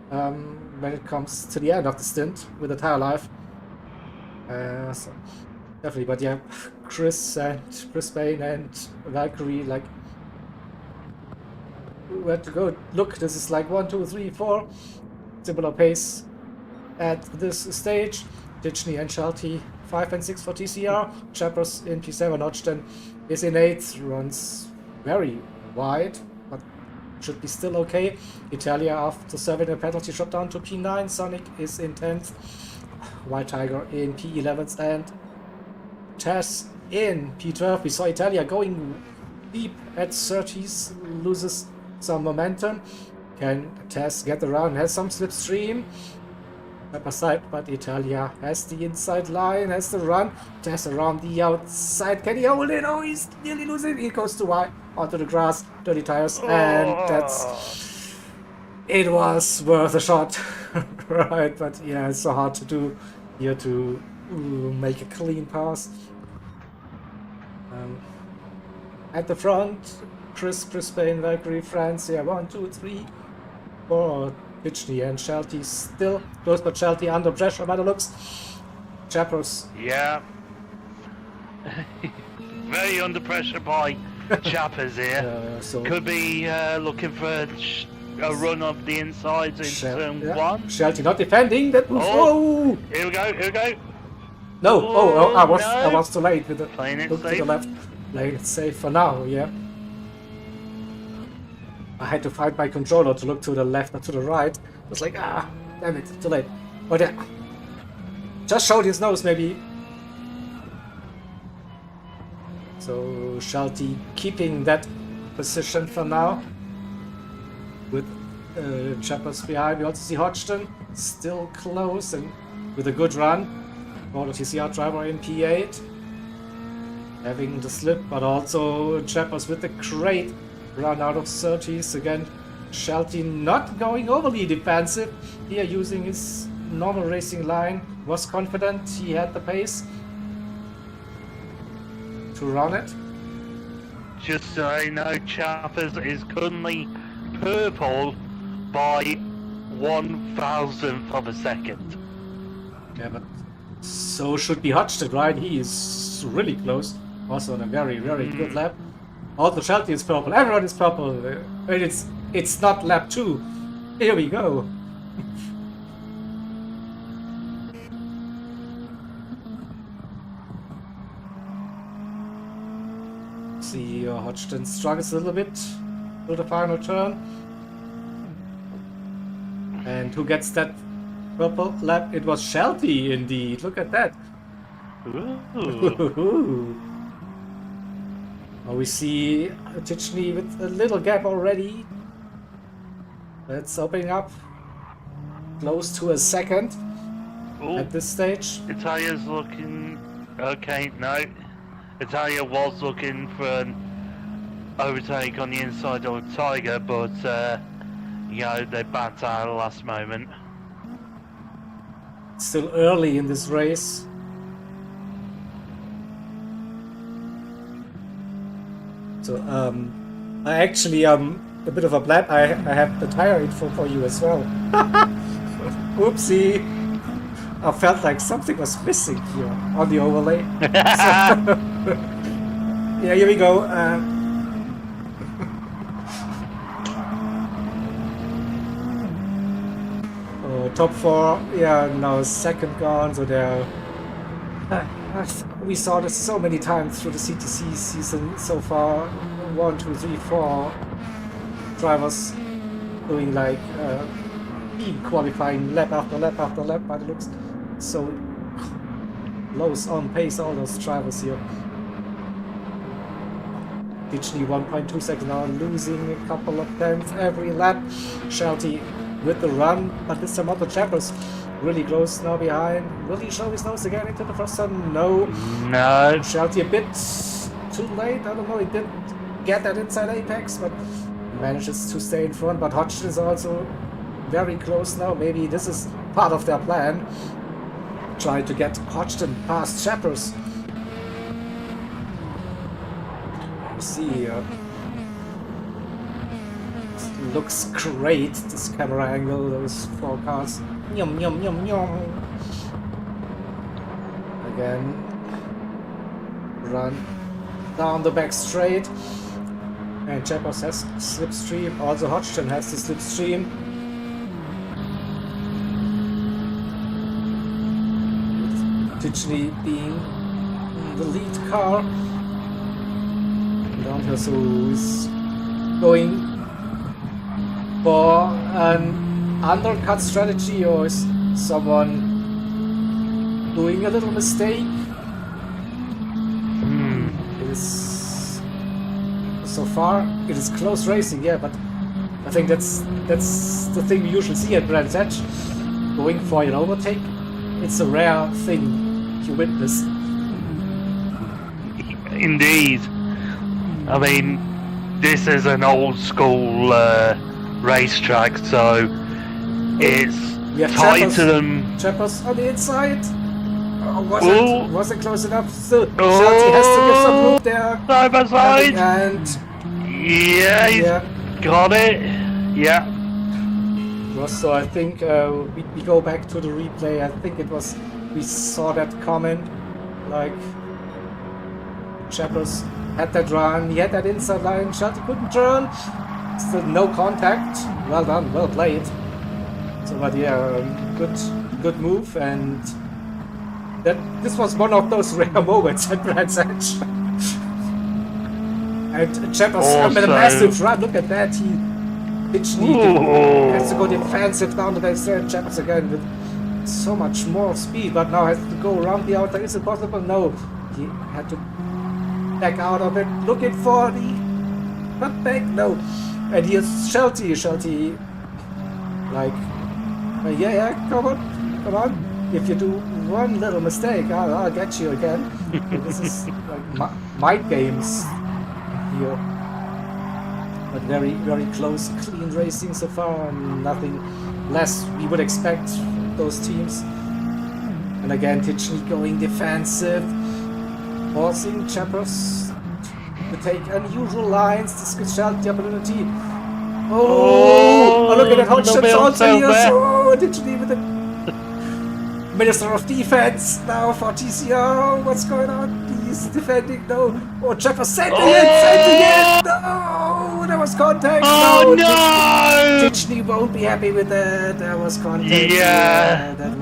when it comes to the end of the stint with the tire life. So definitely, but yeah, Chris and Brisbane and Valkyrie, like, where to go? Look, this is like 1, 2, 3, 4. Similar pace at this stage. Tichney and Shelty 5 and 6 for TCR. Chappers in P7. Hodgson is in 8th. Runs very wide, but should be still okay. Italia, after serving a penalty, shot down to P9. Sonic is in 10th. White Tiger in P11th, and Tess in P12. We saw Italia going deep at 30s, loses some momentum. Can Tess get around? Has some slipstream aside, but Italia has the inside line, has the run. Tess around the outside. Can he hold it? Oh, he's nearly losing. He goes too wide onto the grass. Dirty tires, and that's. It was worth a shot, right? But yeah, it's so hard to do here to make a clean pass. At the front, Chris, Brisbane, Valkyrie, France. Yeah, 1, 2, 3. For Tichney and Shelty still close, but Shelty under pressure by the looks. Chappers. Yeah. Very under pressure by Chappers here. So could be looking for a run of the insides in turn 1. Shelty not defending. That was, oh, here we go, here we go. No, oh, I was too late with the playing it look safe. to the left. Playing it safe for now, yeah. I had to find my controller to look to the left or to the right. It was like, damn it, too late. But yeah, just showed his nose maybe. So Shelty keeping that position for now. With Chappers behind, we also see Hodgson still close and with a good run for the TCR driver in P8. Having the slip, but also Chappers with the great run out of 30s. Again, Shelty not going overly defensive here, using his normal racing line. Was confident he had the pace to run it. Just so you know, Chappers is currently purple by 1,000th of a second. Yeah, but so should be Hodgson, right? He is really close. Also on a very, very good lap. Also Shelty is purple. Everyone is purple. It's not lap 2. Here we go. See, Hodgson struggles a little bit through the final turn. And who gets that purple lap? It was Shelty indeed. Look at that. Ooh. We see Tichney with a little gap already. That's opening up close to a second. Oh, at this stage. Italia's looking... Okay, no. Italia was looking for an overtake on the inside of Tiger, but, you know, they backed out at the last moment. Still early in this race. So, I actually, a bit of a blab. I have the tire info for you as well. Oopsie. I felt like something was missing here on the overlay. So, yeah, here we go. Top 4, yeah, now second gone, so they're... we saw this so many times through the CTC season so far. 1, 2, 3, 4 drivers doing like qualifying lap after lap after lap, but it looks so close on pace, all those drivers here. Literally 1.2 seconds now, losing a couple of tenths every lap. Shelty with the run, but with some other chappers really close now behind. Will he show his nose again into the first turn? No. No. Shelty a bit too late. I don't know, he didn't get that inside apex, but manages to stay in front. But Hodgson is also very close now. Maybe this is part of their plan. Try to get Hodgson past chappers. You see, looks great, this camera angle, those 4 cars. Yum, yum, yum, yum. Again, run down the back straight. And Chappers has slipstream. Also Hodgson has the slipstream. Ditchley being the lead car. Down here, so he's going for an undercut strategy, or is someone doing a little mistake? It is, so far it is close racing, yeah, but I think that's the thing we usually see at Brands Hatch. Going for an overtake, it's a rare thing you witness. Indeed. I mean, this is an old school racetrack, so it's tight to them. Chappers on the inside. Oh, wasn't close enough. Still, Shelty has to give some room there. Side by side. And yeah, he's got it. Yeah. So I think we go back to the replay. I think it was, we saw that comment, like Chappers had that run, he had that inside line, Shelty couldn't turn, still no contact. Well done, well played. So, but yeah, good move, and this was one of those rare moments at Brands Hatch. And Chappers made a massive run. Look at that, he has to go defensive down the back straight. Chappers again with so much more speed, but now has to go around the outer. Is it possible? No, he had to back out of it, looking for the cutback. No, and here's Shelty, like, yeah, come on. If you do one little mistake, I'll get you again. This is like mind games here. But very, very close, clean racing so far, and nothing less we would expect from those teams. And again, Tichney going defensive, forcing Chappers to take unusual lines. This gives Shelty the opportunity. Oh, look at that, Hodgson's also here. So Tichney with the Minister of Defense now for TCR. What's going on? He's defending. No. Oh, Chappers sent again. No, there was contact. Oh no! Tichney won't be happy with that. There was contact. Yeah. That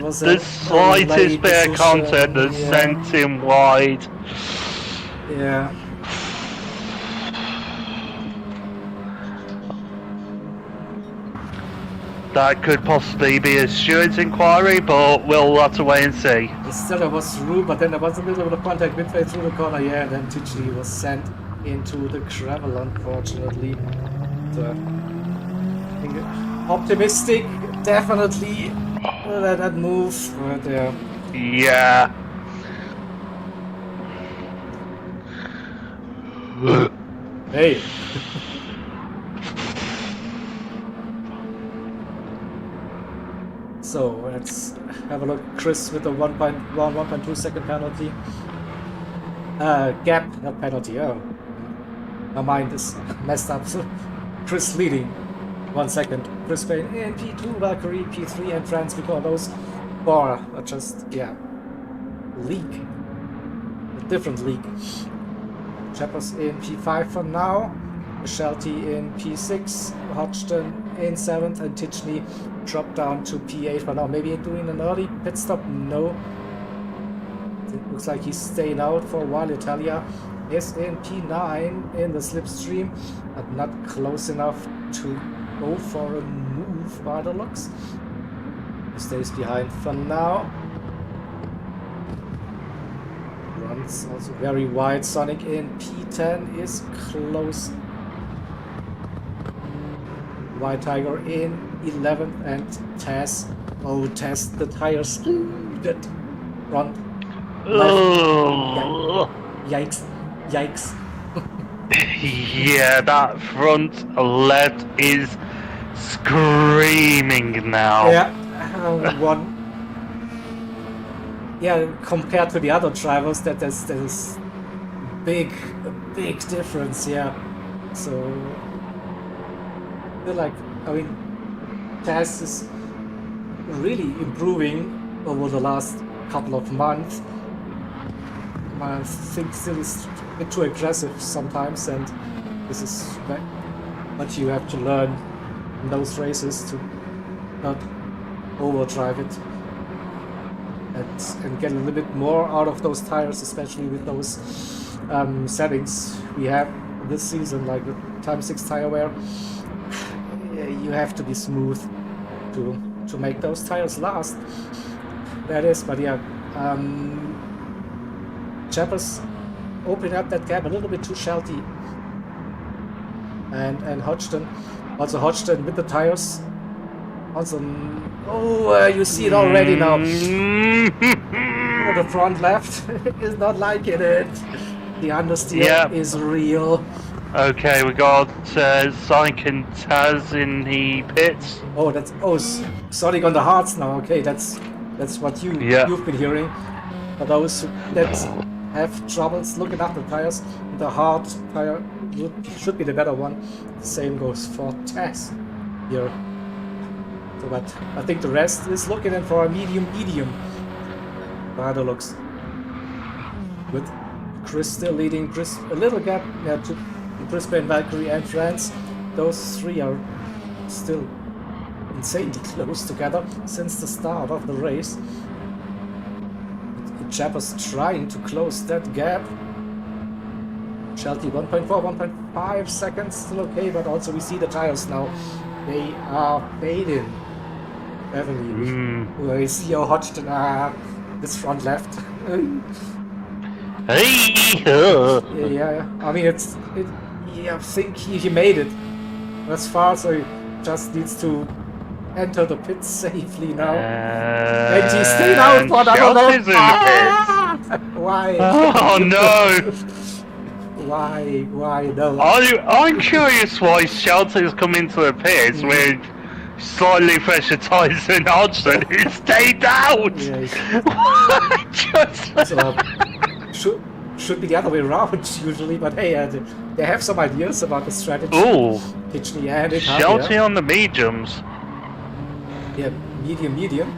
was the slightest bit of contact that sent him wide. Yeah. That could possibly be a steward's inquiry, but we'll have to wait and see. Still, there was room, but then there was a little bit of contact midway through the corner, yeah, and then Tichney was sent into the gravel, unfortunately. So, I think optimistic, definitely that move right there. Yeah. Hey. So let's have a look. Chris with the 1.2 second penalty. Gap, not penalty. Oh, my mind is messed up. So Chris leading 1 second. Chris Payne in P2, Valkyrie P3, and France because those four are just league, a different league. Chappers in P5 for now. Shelty in P6, Hodgson in 7th, and Tichney dropped down to P8 for now. Maybe doing an early pit stop? No. It looks like he's staying out for a while. Italia is in P9 in the slipstream, but not close enough to go for a move by the looks. He stays behind for now. Runs also very wide. Sonic in P10 is close. White Tiger in 11th, and Taz. Oh, Taz, the tires. That front. Yikes. Yikes. Yeah, that front left is screaming now. Yeah, one. Yeah, compared to the other drivers, there's a big difference. Yeah, so I feel like, I mean, Taz is really improving over the last couple of months. I think still is a bit too aggressive sometimes, and this is what you have to learn in those races, to not overdrive it and get a little bit more out of those tires, especially with those settings we have this season, like the Time 6 tire wear. You have to be smooth to make those tires last. That is, but yeah, Chappers opening up that gap a little bit too Shelty, and Hodgson. Also Hodgson with the tires. Also, you see it already now. The front left is not liking it. The understeer is real. Okay, we got Sonic and Taz in the pits. Oh, that's Sonic on the hards now. Okay, that's what you've been hearing. For those that have troubles looking up the tires, the hard tire should be the better one. The same goes for Taz here. So, but I think the rest is looking in for a medium by the looks. With Chris still leading, Chris a little gap to Brisbane, Valkyrie, and France. Those three are still insanely close together since the start of the race. Chappers trying to close that gap. Shelty 1.4, 1.5 seconds, still okay, but also we see the tires now. They are fading. Heavily. We see how Hodgson this front left. Yeah, I mean I think he made it as far, so he just needs to enter the pits safely now. And he stayed out for another lap. Why? Oh no! Why no? I'm curious why Shelty's come into the pits with slightly fresher tyres than Hodgson, who stayed out! Should be the other way around usually, but hey, they have some ideas about the strategy. Ooh! Tichney and Shelty on the mediums. Yeah, medium.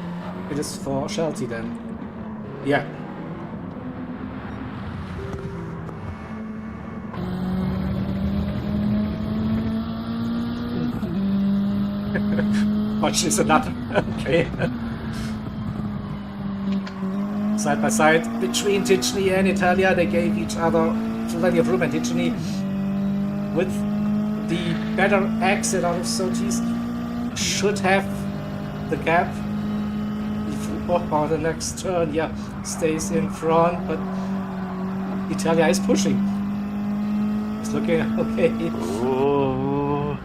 It is for Shelty then. Yeah. Watch is another. Okay. Side by side between Tichney and Italia, they gave each other plenty of room, and Tichney, with the better exit out of Sochi's, should have the gap before the next turn. Yeah, stays in front, but Italia is pushing. It's looking okay. Ooh.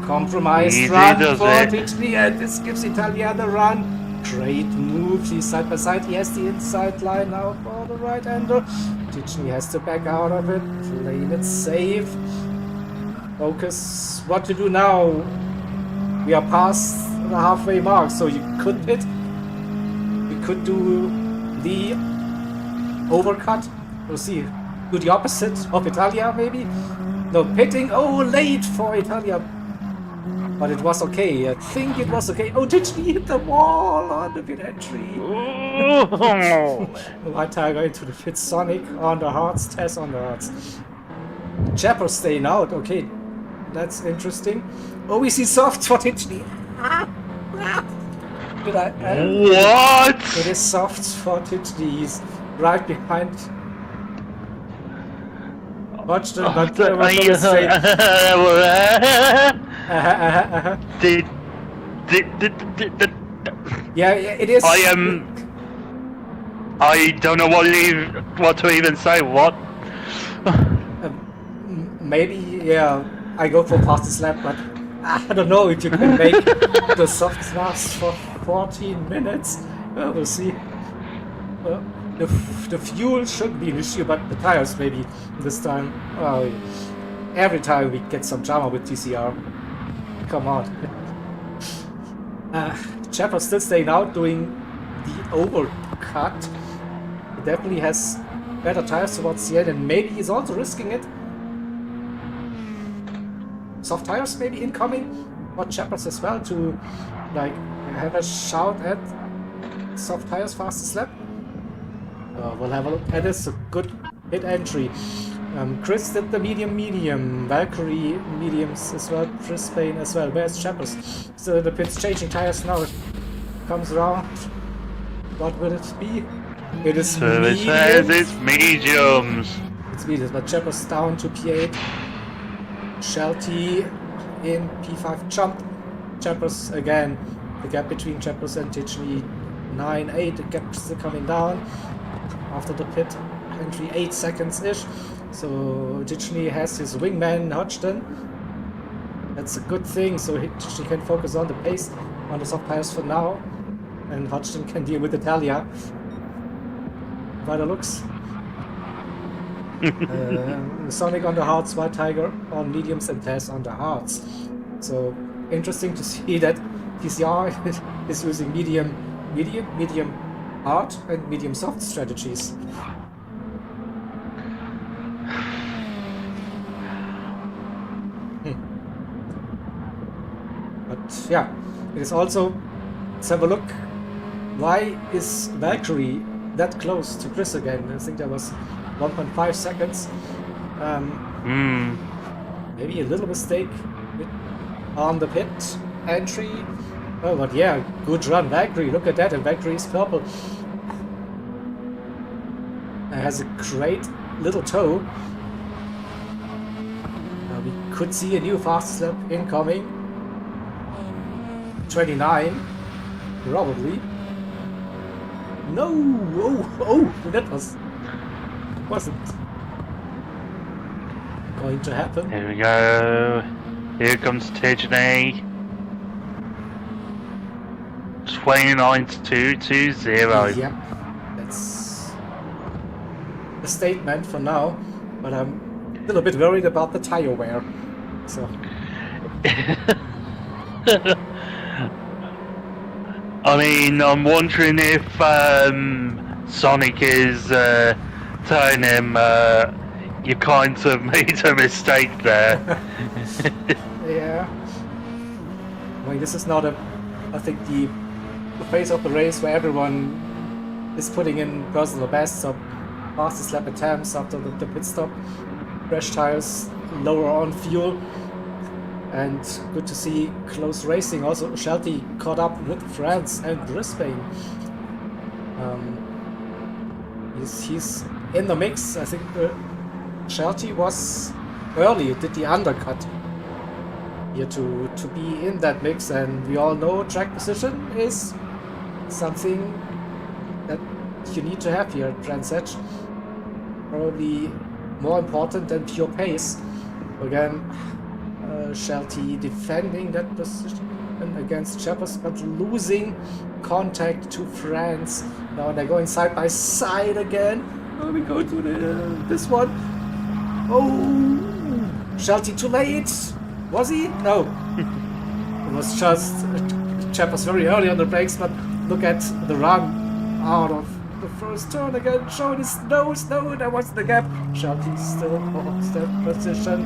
Compromised Easy run does for it. Italy, and this gives Italia the run. Great move. He's side by side. He has the inside line now for the right-hander. Tichy has to back out of it. Playing it safe. Focus. What to do now? We are past the halfway mark, so you could pit. You could do the overcut. We'll see. Do the opposite of Italia, maybe? No, pitting. Oh, late for Italia. But it was okay. I think it was okay. Oh, did she hit the wall on the pit entry? White Tiger into the pit. Sonic on the hearts. Tess on the hearts. Chapel staying out. Okay, that's interesting. Oh, we see soft for Tichy. Did I? What? It is soft for Tichy. He's right behind. Watched it, but there was no mistake. Yeah, it is. I don't know what to even say. What? Maybe, yeah, I go for fastest lap, but I don't know if you can make the softs last for 14 minutes. We'll see. The fuel shouldn't be an issue, but the tires maybe this time. Every time we get some drama with TCR. Come on. Chapel still staying out, doing the overcut. He definitely has better tires towards the end, and maybe he's also risking it. Soft tires maybe incoming for Chappers as well to like have a shout at soft tires fastest lap. We'll have a look at this. A good hit entry. Chris did the medium. Valkyrie mediums as well. Chris Payne as well. Where's Chappers? So the pit's changing tires now. It comes around. What will it be? It is It says it's mediums. It's mediums, but Chappers down to P8. Shelty in P5 jump. Chappers again. The gap between Chappers and Tichy 9-8. The gap still coming down after the pit entry, 8 seconds-ish. So Tichy has his wingman Hodgson. That's a good thing, so Tichy can focus on the pace on the soft tires for now, and Hodgson can deal with Italia by the looks. Sonic on the hearts, White Tiger on mediums, and Tess on the hearts. So interesting to see that TCR is using medium hard and medium soft strategies. But yeah, it is also, let's have a look. Why is Valkyrie that close to Chris again? I think there was 1.5 seconds. Maybe a little mistake on the pit entry. Oh, but yeah, good run, Valkyrie. Look at that, and Valkyrie is purple. It has a great little toe. We could see a new fast lap incoming. 29, probably. No! Oh, that wasn't going to happen. Here we go. Here comes Tichy. 29-220. Yep, that's a statement for now, but I'm a little bit worried about the tire wear. So. I mean, I'm wondering if Sonic is telling him you kind of made a mistake there. Yeah. I mean, this is not I think the phase of the race where everyone is putting in personal bests of fastest lap attempts after the pit stop. Fresh tires, lower on fuel. And good to see close racing. Also, Shelty caught up with France and Brisbane. He's in the mix. I think Shelty was early, did the undercut here to be in that mix. And we all know track position is something that you need to have here at Brands Hatch. Probably more important than pure pace. Again, Shelty defending that position against Chappers, but losing contact to France. Now they're going side by side again. Oh, we go to this one. Oh, Shelty too late. Was he? No. It was just Chappers very early on the brakes, but look at the run out of the first turn again, showing his nose. No, there was the gap. Shelty still holds that position.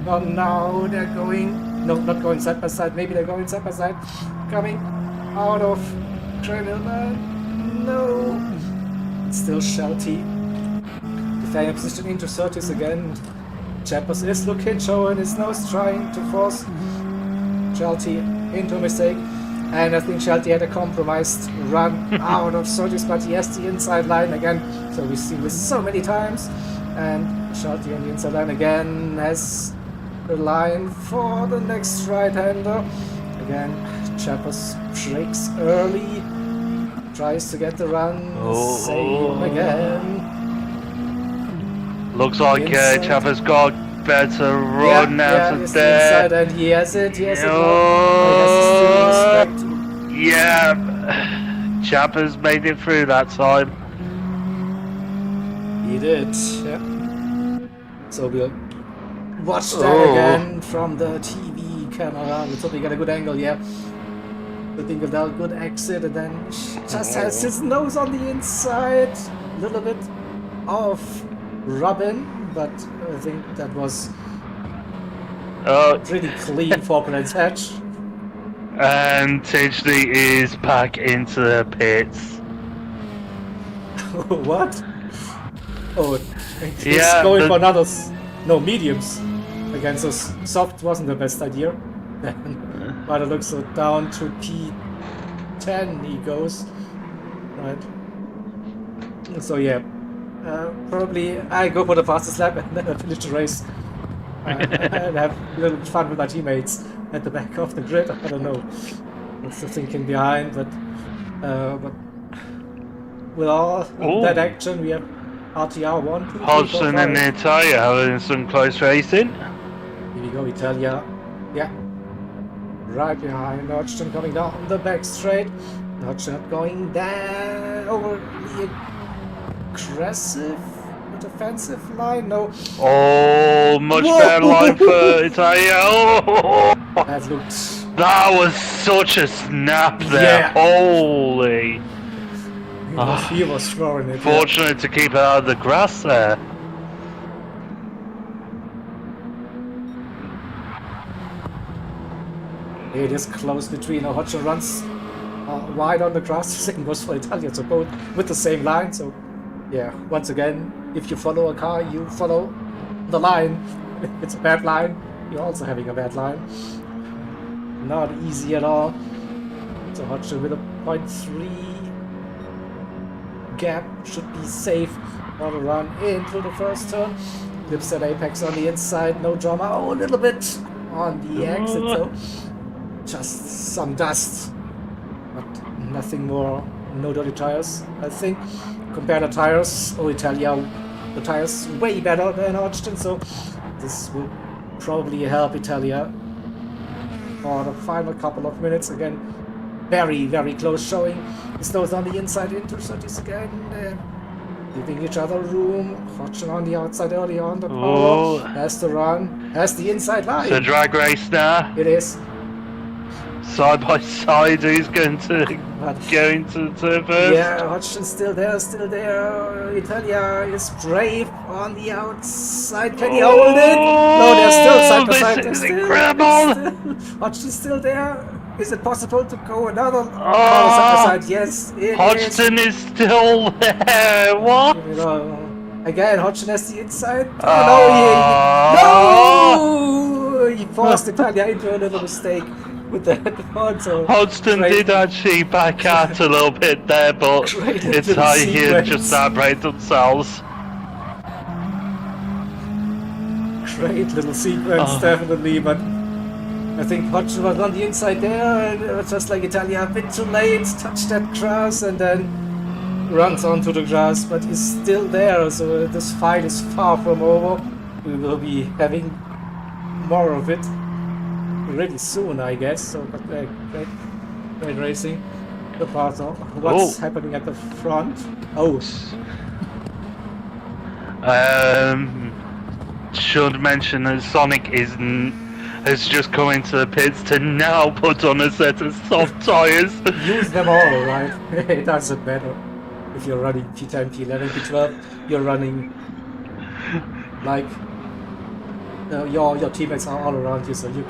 But now they're going, no, not going side by side. Maybe they're going side by side. Coming out of Trailman. No, it's still Shelty. Defending position into 30s again. Chappers is looking, showing his nose, trying to force Shelty into a mistake. And I think Shelty had a compromised run out of 30s, but he has the inside line again. So we've seen this so many times. And Shelty on the inside line again has the line for the next right-hander. Again, Chappers breaks early, tries to get the run. Same again. Looks like Chappers got better run out of there. Inside, and he has it. He has it. Yeah, Chappers made it through that time. He did. Yeah. So we'll watch that again from the TV camera. We thought we got a good angle. Yeah. I think of that good exit, and then just has his nose on the inside. A little bit of Robin, but I think that was pretty clean for Brent's Hatch. And Tidgley is back into the pits. What? Oh, he's going for another, mediums against us. Soft wasn't the best idea. But it looks so down to P10 he goes. Right. So yeah. Probably I go for the fastest lap and then I finish the race and have a little fun with my teammates at the back of the grid. I don't know what's the thinking behind, but with all that action, we have RTR 1, 2, 3, Hodgson and Italia having some close racing. Here we go, Italia. Yeah, right behind Hodgson, coming down the back straight. Hodgson going down over the aggressive defensive line. No. Oh, much better line for Italia. Oh. That was such a snap there. Yeah. Holy. He was throwing it. Fortunate to keep it out of the grass there. It is close between. Hodgson runs wide on the grass. The second goes for Italia, so both with the same line. So yeah, once again, if you follow a car, you follow the line. If it's a bad line, you're also having a bad line. Not easy at all. So Hodgson with a 0.3 gap should be safe for the run into the first turn. Lips at apex on the inside, no drama. Oh, a little bit on the exit, so just some dust, but nothing more. No dirty tires, I think. Compare the tires. Oh, Italia, the tires way better than Hodgson, so this will probably help Italia for the final couple of minutes. Again, very, very close showing. His nose on the inside into 30s again, giving each other room. Hodgson on the outside early on the power. Has the run, has the inside line. It's a drag race now. It is. Side by side, who's going to go into the first? Yeah, Hodgson's still there, Italia is brave on the outside. Can he hold it? No, they're still side by side. This is incredible. Hodgson's still there. Is it possible to go another side by side? Yes, it Hodgson is still there. What? You know, again, Hodgson has the inside. No! He forced Italia into a little mistake. With the so Hodgson did actually back out a little bit there, but Italia just outright themselves. Great little sequence, definitely, but I think Hodgson was on the inside there, and it was just like Italia a bit too late, touched that grass, and then runs onto the grass, but he's still there, so this fight is far from over. We will be having more of it really soon, I guess. So, but great racing. The part of what's happening at the front. Oh, should mention that Sonic has just come into the pits to now put on a set of soft tires. Use them all, right? It doesn't matter if you're running P10, P11, P12. You're running like your teammates are all around you, so you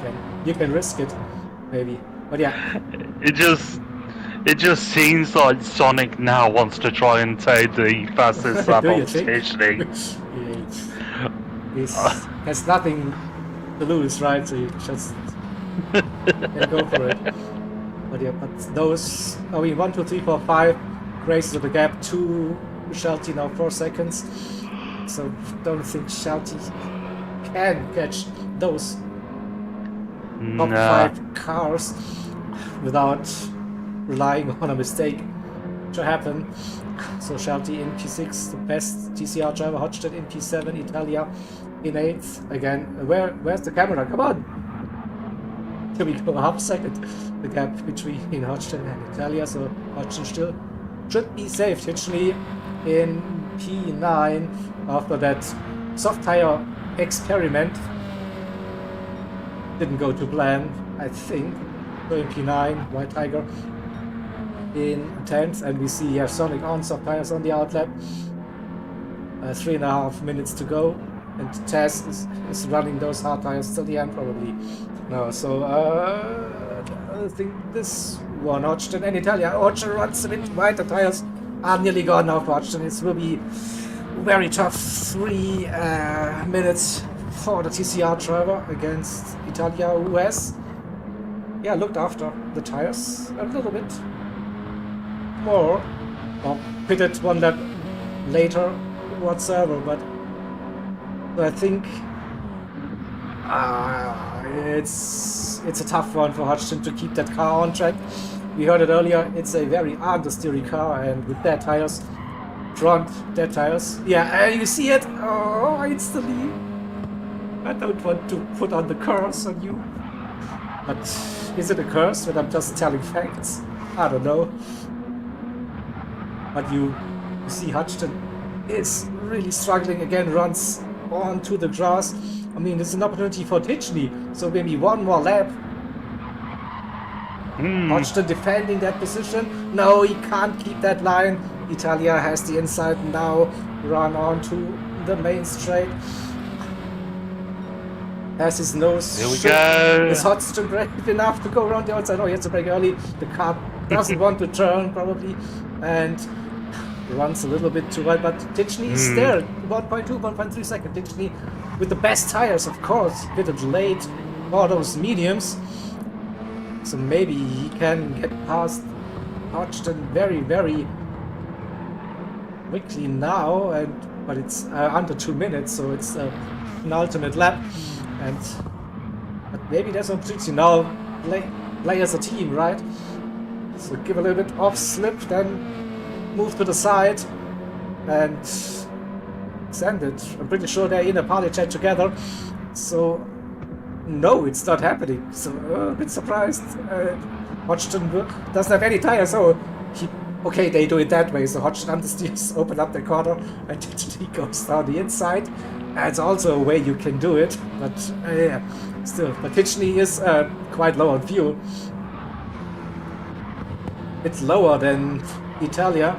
can risk it, maybe. But yeah, it just seems like Sonic now wants to try and take the fastest lap of positioning. He has nothing to lose, right? So you just can go for it. But yeah, but those, I mean, 1, 2, 3, 4, 5 races of the gap to Shelty now 4 seconds. So don't think Shelty can catch those top 5 cars without relying on a mistake to happen. So Shelty in P6, the best TCR driver, Hodgson in P7, Italia in 8th. Again, where's the camera? Come on! Here we go, half second. The gap between Hodgson and Italia, so Hodgson still should be safe. Hitchley in P9 after that soft tire experiment. Didn't go to plan, I think. So in P9, White Tiger in 10th, and we see Sonic on soft tires on the outlap. 3.5 minutes to go, and Tess is running those hard tires till the end probably. No, so I think this one, Hodgson and Italia. Hodgson runs a bit wide, the tires are nearly gone now for Hodgson. It will be very tough 3 minutes for the TCR driver against Italia, who has looked after the tires a little bit more, or pitted one lap later whatsoever, but I think it's a tough one for Hodgson to keep that car on track. We heard it earlier, it's a very understeery car, and with dead tires, front dead tires, you see it, instantly. I don't want to put on the curse on you, but is it a curse when I'm just telling facts? I don't know. But you see Hodgson is really struggling again, runs onto the grass. I mean, it's an opportunity for Hitchley, so maybe one more lap. Hodgson defending that position. No, he can't keep that line. Italia has the inside now, run onto the main straight. Has his nose. Here we go. Is Hodgson brave enough to go around the outside? Oh, he has to brake early. The car doesn't want to turn, probably. And runs a little bit too wide, but Ditchney is there. 1.2, 1.3 second. Ditchney with the best tires, of course. Pitted late for those mediums. So maybe he can get past Hodgson very, very quickly now. But it's under 2 minutes, so it's an ultimate lap. But maybe there's an opportunity now. Play as a team, right? So give a little bit off slip, then move to the side and send it. I'm pretty sure they're in a party chat together. So no, it's not happening. So a bit surprised. Hodgson doesn't have any tires, so okay, they do it that way. So Hodgson understeers, open up the corner, and he goes down the inside. It's also a way you can do it, but still. But Hitchley is quite low on fuel. It's lower than Italia.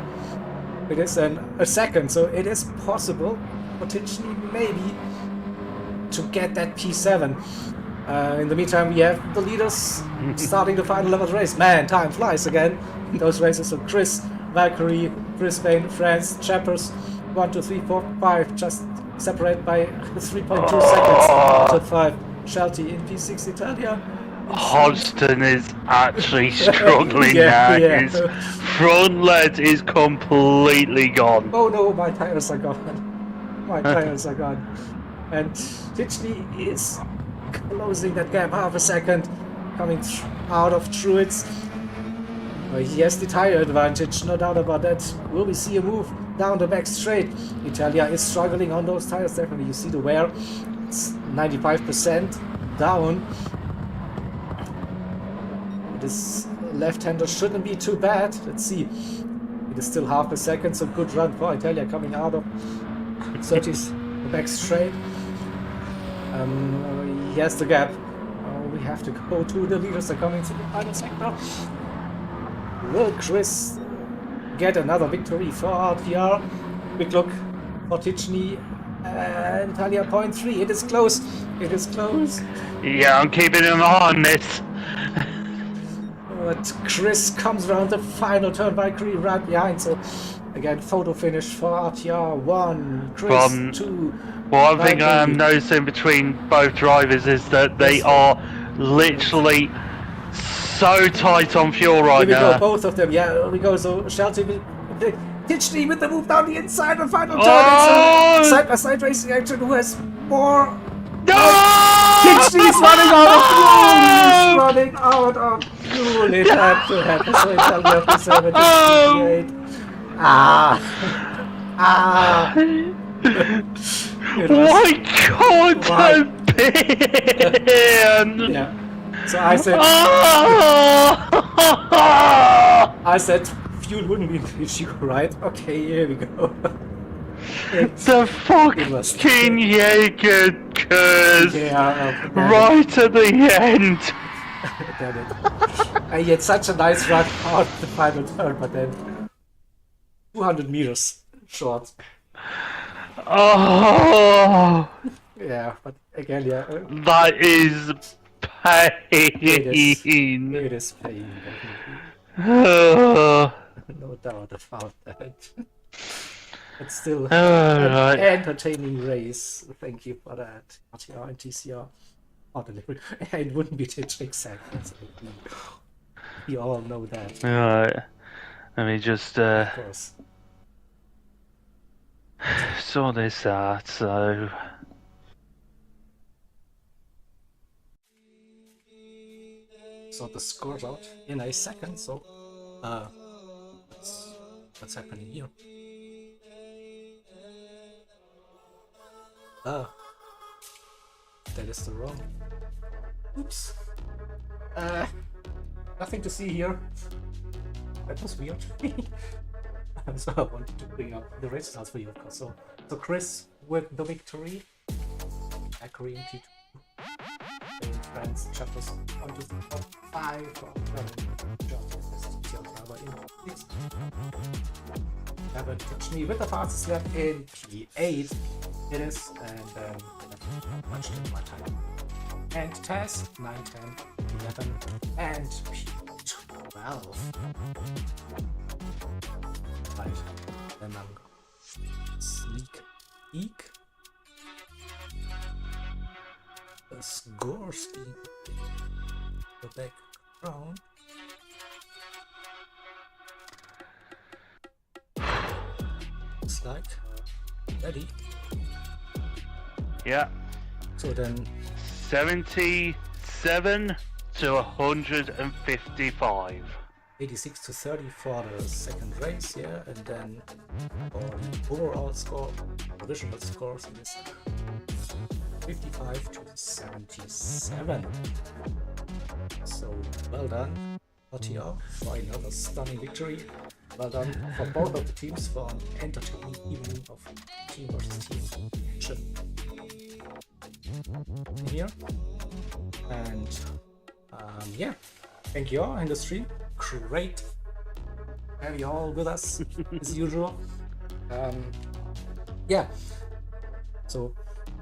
It is a second, so it is possible, potentially, maybe, to get that P7. In the meantime, we have the leaders starting the final lap of the race. Man, time flies again in those races. So Chris, Valkyrie, Brisbane, France, Chappers, 1, 2, 3, 4, 5, just separated by 3.2 seconds. Top 5, Shelty in P6, Italia. Hodgson is actually struggling now. His front leg is completely gone. Oh no, my tires are gone. My tires are gone. And Ditchley is closing that gap half a second, coming out of Truitt's. He has the tire advantage, no doubt about that. Will we see a move down the back straight? Italia is struggling on those tires, definitely. You see the wear, it's 95% down. this left-hander shouldn't be too bad. Let's see. It is still half a second, so good run for Italia coming out of 30s back straight. He has the gap. We have to go to the leaders are coming to the final sector. Will Chris get another victory for RTR? Quick look for Tichney and Italia 0.3. It is close. It is close. Yeah, I'm keeping him on this. But Chris comes around the final turn by Cree right behind. So again, photo finish for RTR 1, Chris 2. One thing I am noticing between both drivers is that they are literally so tight on fuel right now. Here we go, both of them. Yeah, here we go. So Shelty Tichney with the move down the inside and final turn. It's side-by-side racing action. Who has more? Tichney's running out of fuel. He's running out of fuel. It had to happen. So Italia up to 78. My God, Ben! Yeah. So I said fuel wouldn't be an issue, right? Okay, here we go. The fucking Jaeger curse! Yeah, right at the end! Damn it. I had such a nice run out the final turn, but then 200 meters short. Oh! Yeah, but again, yeah. That is pain! It is pain, Oh. no doubt about that. But still, Right. entertaining race. Thank you for that. RTR and TCR. Delivery. It wouldn't be Titch exactly. We all know that. Alright. Let me just Of course. sort this out, so... Sort the scores out in a second, so what's happening here? That is the wrong. Oops. Nothing to see here. That was weird. So I wanted to bring up the race results for you, of course. So Chris with the victory. Accurate T2. In France, chapters 1 to 5 for Kevin Tichney with the fastest lap in P8. It is, and much to my time. And Tess 9, 10, 11, and P12. Right, then I'm sneak peek. The scores in the background. Looks like ready. Yeah. So then 77 to 155. 86 to 30 for the second race, yeah, and then for the overall score, provisional scores, it is 55 to 77. So well done, RTR, for another stunning victory. Well done for both of the teams for an entertaining evening of team versus team action here. And yeah, thank you all in the stream. Great have you all with us as usual. Yeah, so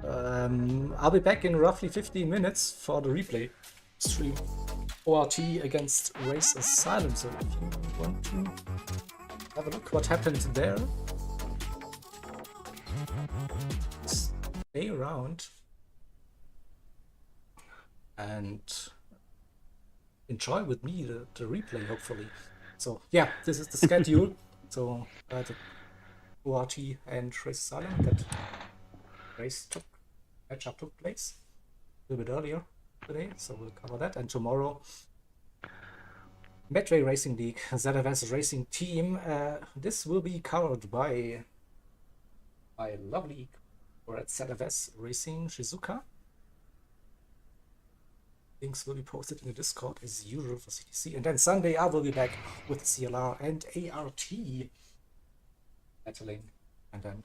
I'll be back in roughly 15 minutes for the replay stream. ORT against Race Asylum. So if you want to have a look what happened there, stay around and enjoy with me the replay, hopefully. So yeah, this is the schedule. So the ORT and Race Asylum, that matchup took place a little bit earlier today, so we'll cover that. And tomorrow, Medway Racing League, ZFS Racing Team. This will be covered by lovely, or at ZFS Racing Shizuka. Links will be posted in the Discord as usual for CTC. And then Sunday I will be back with CLR and ART battling. And then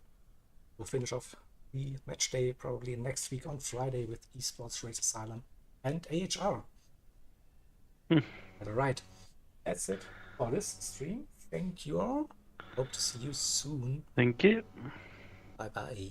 we'll finish off the match day probably next week on Friday with Esports Race Asylum and AHR. Alright, that's it for this stream. Thank you all. Hope to see you soon. Thank you. Bye bye.